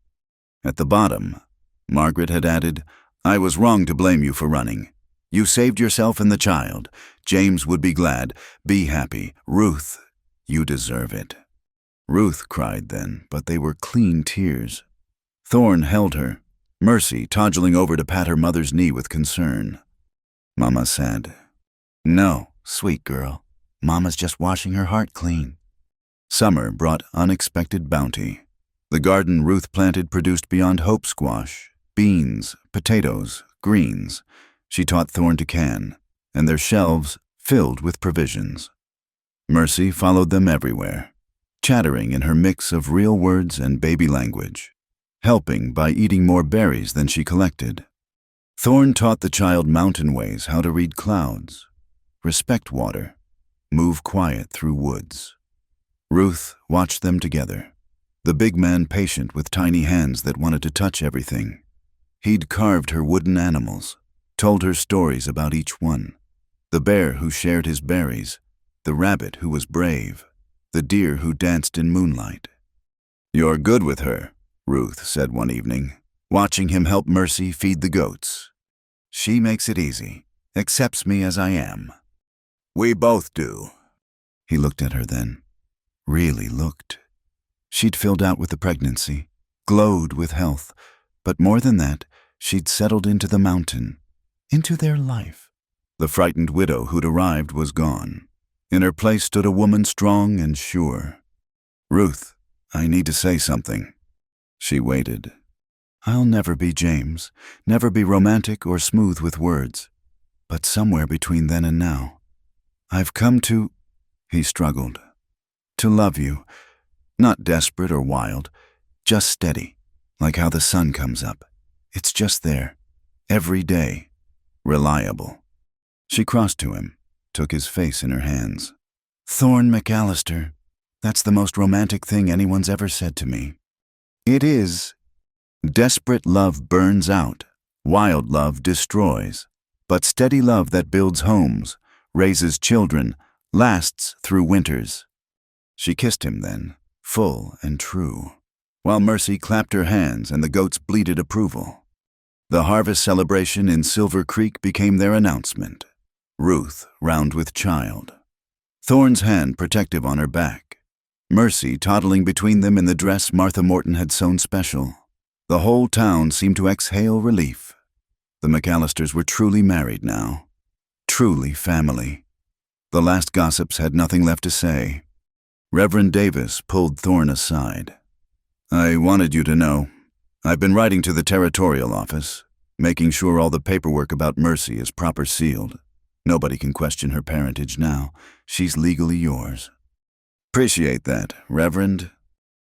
[SPEAKER 1] At the bottom, Margaret had added, "I was wrong to blame you for running. You saved yourself and the child. James would be glad. Be happy. Ruth, you deserve it." Ruth cried then, but they were clean tears. Thorne held her, Mercy toddling over to pat her mother's knee with concern. Mama said, "No, sweet girl. Mama's just washing her heart clean." Summer brought unexpected bounty. The garden Ruth planted produced beyond hope squash, beans, potatoes, greens. She taught Thorne to can, and their shelves filled with provisions. Mercy followed them everywhere, chattering in her mix of real words and baby language, helping by eating more berries than she collected. Thorne taught the child mountain ways, how to read clouds, respect water, move quiet through woods. Ruth watched them together, the big man patient with tiny hands that wanted to touch everything. He'd carved her wooden animals, told her stories about each one, the bear who shared his berries, the rabbit who was brave, the deer who danced in moonlight. "You're good with her," Ruth said one evening, watching him help Mercy feed the goats. "She makes it easy. accepts me as I am.
[SPEAKER 2] We both do.
[SPEAKER 1] He looked at her then. Really looked. She'd filled out with the pregnancy, glowed with health, but more than that, she'd settled into the mountain, into their life. The frightened widow who'd arrived was gone. In her place stood a woman strong and sure. Ruth, I need to say something. She waited. I'll never be James, never be romantic or smooth with words. But somewhere between then and now, I've come to, he struggled, to love you. Not desperate or wild, just steady, like how the sun comes up. It's just there, every day, reliable. She crossed to him, took his face in her hands. Thorne McAllister, that's the most romantic thing anyone's ever said to me. It is. Desperate love burns out, wild love destroys, but steady love that builds homes, raises children, lasts through winters. She kissed him then, full and true, while Mercy clapped her hands and the goats bleated approval. The harvest celebration in Silver Creek became their announcement. Ruth round with child. Thorne's hand protective on her back. Mercy toddling between them in the dress Martha Morton had sewn special. The whole town seemed to exhale relief. The McAllisters were truly married now. Truly family. The last gossips had nothing left to say. Reverend Davis pulled Thorne aside. I wanted you to know, I've been writing to the territorial office, making sure all the paperwork about Mercy is proper sealed. Nobody can question her parentage now. She's legally yours. Appreciate that, Reverend.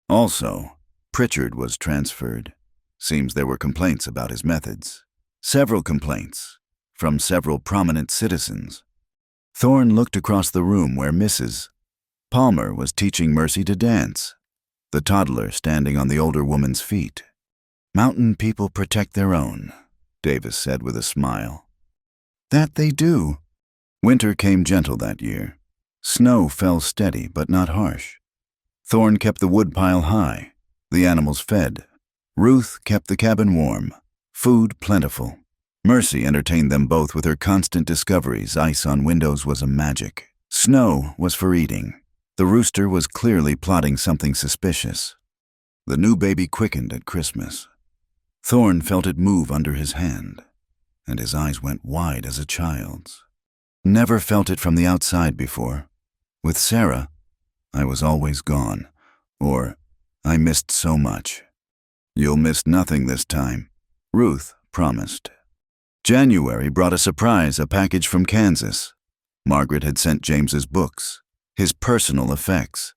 [SPEAKER 1] Also, Pritchard was transferred. Seems there were complaints about his methods. Several complaints, from several prominent citizens. Thorne looked across the room where Mrs. Palmer was teaching Mercy to dance, the toddler standing on the older woman's feet. Mountain people protect their own, Davis said with a smile. That they do. Winter came gentle that year. Snow fell steady but not harsh. Thorne kept the woodpile high, the animals fed. Ruth kept the cabin warm, food plentiful. Mercy entertained them both with her constant discoveries. Ice on windows was a magic. Snow was for eating. The rooster was clearly plotting something suspicious. The new baby quickened at Christmas. Thorne felt it move under his hand, and his eyes went wide as a child's. Never felt it from the outside before. With Sarah, I was always gone, or I missed so much. You'll miss nothing this time, Ruth promised. January brought a surprise, a package from Kansas. Margaret had sent James's books, his personal effects.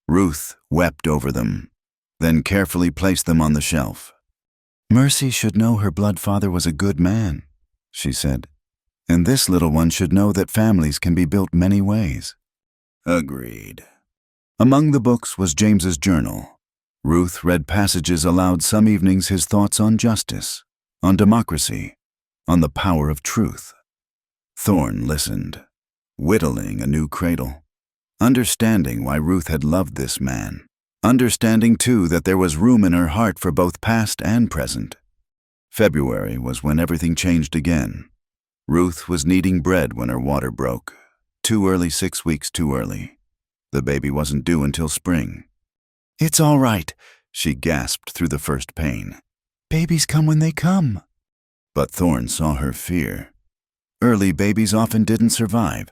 [SPEAKER 1] Ruth wept over them, then carefully placed them on the shelf. Mercy should know her blood father was a good man, she said, and this little one should know that families can be built many ways.
[SPEAKER 2] Agreed.
[SPEAKER 1] Among the books was James's journal. Ruth read passages aloud some evenings, his thoughts on justice, on democracy, on the power of truth. Thorne listened, whittling a new cradle, understanding why Ruth had loved this man, understanding too that there was room in her heart for both past and present. February was when everything changed again. Ruth was kneading bread when her water broke. Too early, 6 weeks too early. The baby wasn't due until spring. It's all right, she gasped through the first pain. Babies come when they come. But Thorne saw her fear. Early babies often didn't survive,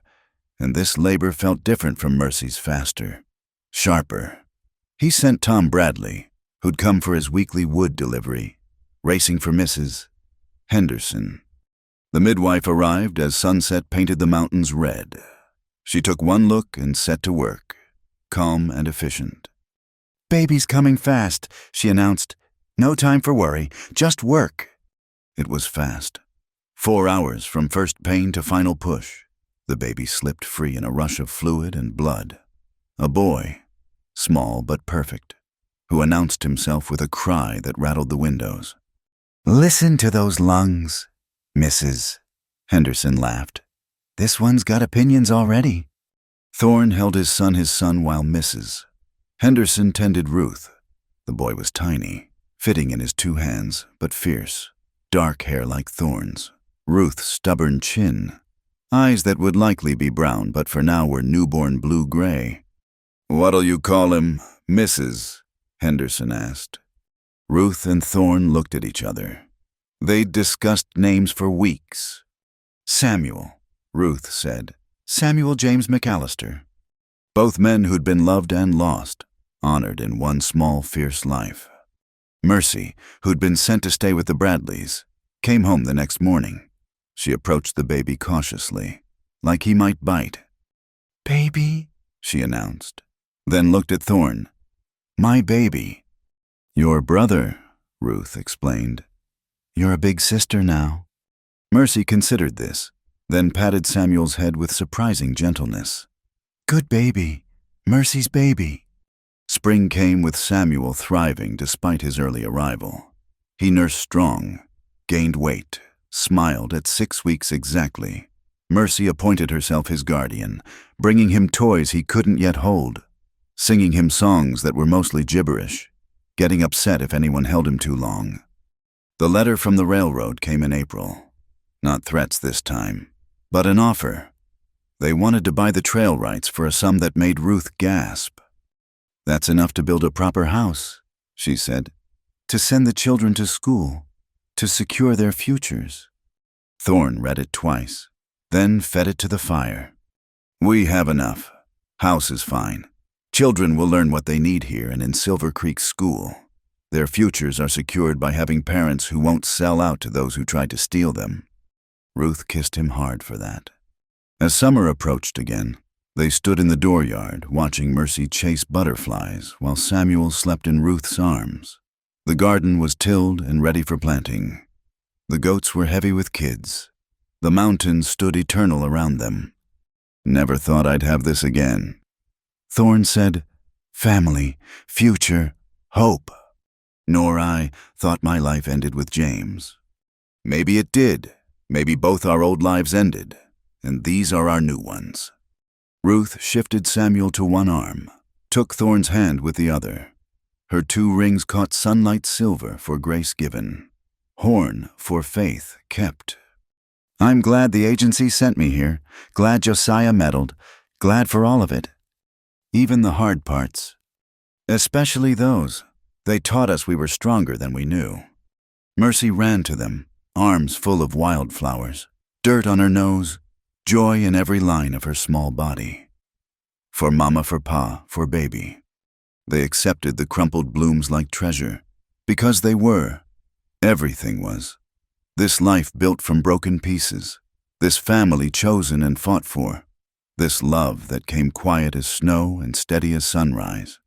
[SPEAKER 1] and this labor felt different from Mercy's faster, sharper. He sent Tom Bradley, who'd come for his weekly wood delivery, racing for Mrs. Henderson. The midwife arrived as sunset painted the mountains red. She took one look and set to work, calm and efficient. Baby's coming fast, she announced. No time for worry, just work. It was fast. 4 hours from first pain to final push. The baby slipped free in a rush of fluid and blood. A boy, small but perfect, who announced himself with a cry that rattled the windows. Listen to those lungs, Mrs. Henderson laughed. This one's got opinions already. Thorne held his son while Mrs. Henderson tended Ruth. The boy was tiny, fitting in his 2 hands, but fierce, dark hair like thorns, Ruth's stubborn chin, eyes that would likely be brown but for now were newborn blue-gray. "What'll you call him, Mrs.?" Henderson asked. Ruth and Thorne looked at each other. They'd discussed names for weeks. "Samuel," Ruth said. "Samuel James McAllister." Both men who'd been loved and lost, honored in one small, fierce life. Mercy, who'd been sent to stay with the Bradleys, came home the next morning. She approached the baby cautiously, like he might bite. "Baby," she announced, then looked at Thorne. "My baby." "Your brother," Ruth explained. "You're a big sister now." Mercy considered this, then patted Samuel's head with surprising gentleness. "Good baby. Mercy's baby." Spring came with Samuel thriving despite his early arrival. He nursed strong, gained weight, smiled at 6 weeks exactly. Mercy appointed herself his guardian, bringing him toys he couldn't yet hold, singing him songs that were mostly gibberish, getting upset if anyone held him too long. The letter from the railroad came in April. Not threats this time, but an offer. They wanted to buy the trail rights for a sum that made Ruth gasp. "That's enough to build a proper house," she said, "to send the children to school, to secure their futures." Thorne read it twice, then fed it to the fire. "We have enough. House is fine. Children will learn what they need here and in Silver Creek School. Their futures are secured by having parents who won't sell out to those who try to steal them." Ruth kissed him hard for that. As summer approached again, they stood in the dooryard watching Mercy chase butterflies while Samuel slept in Ruth's arms. The garden was tilled and ready for planting. The goats were heavy with kids. The mountains stood eternal around them. "Never thought I'd have this again." Thorne said, "Family, future, hope." "Nor I thought my life ended with James." "Maybe it did. Maybe both our old lives ended, and these are our new ones." Ruth shifted Samuel to one arm, took Thorne's hand with the other. Her 2 rings caught sunlight silver for grace given, horn for faith kept. "I'm glad the agency sent me here, glad Josiah meddled, glad for all of it. Even the hard parts. Especially those. They taught us we were stronger than we knew." Mercy ran to them, arms full of wildflowers, dirt on her nose, joy in every line of her small body. For mama, for pa, for baby. They accepted the crumpled blooms like treasure, because they were. Everything was. This life built from broken pieces, this family chosen and fought for, this love that came quiet as snow and steady as sunrise.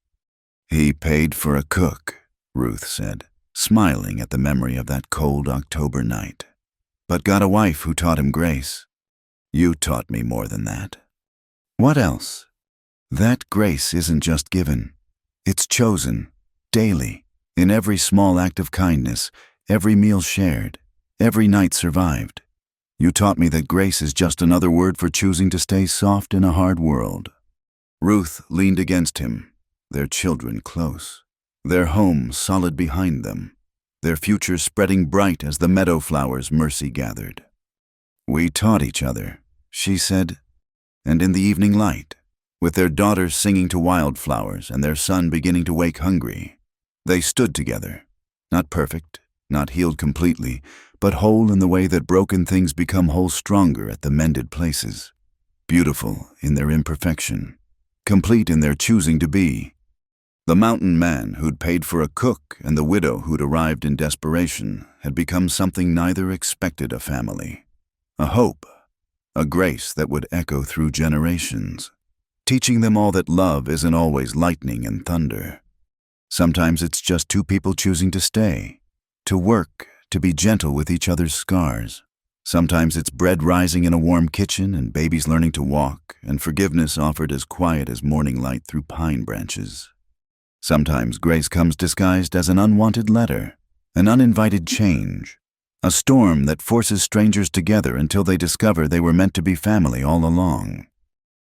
[SPEAKER 1] "He paid for a cook," Ruth said, smiling at the memory of that cold October night. "But got a wife who taught him grace. You taught me more than that." "What else?" "That grace isn't just given. It's chosen, daily, in every small act of kindness, every meal shared, every night survived. You taught me that grace is just another word for choosing to stay soft in a hard world." Ruth leaned against him, their children close, their home solid behind them, their future spreading bright as the meadow flowers Mercy gathered. "We taught each other," she said, and in the evening light, with their daughter singing to wildflowers and their son beginning to wake hungry, they stood together, not perfect, not healed completely, but whole in the way that broken things become whole stronger at the mended places, beautiful in their imperfection, complete in their choosing to be. The mountain man who'd paid for a cook and the widow who'd arrived in desperation had become something neither expected a family. A hope, a grace that would echo through generations, teaching them all that love isn't always lightning and thunder. Sometimes it's just 2 people choosing to stay, to work, to be gentle with each other's scars. Sometimes it's bread rising in a warm kitchen and babies learning to walk and forgiveness offered as quiet as morning light through pine branches. Sometimes grace comes disguised as an unwanted letter, an uninvited change, a storm that forces strangers together until they discover they were meant to be family all along.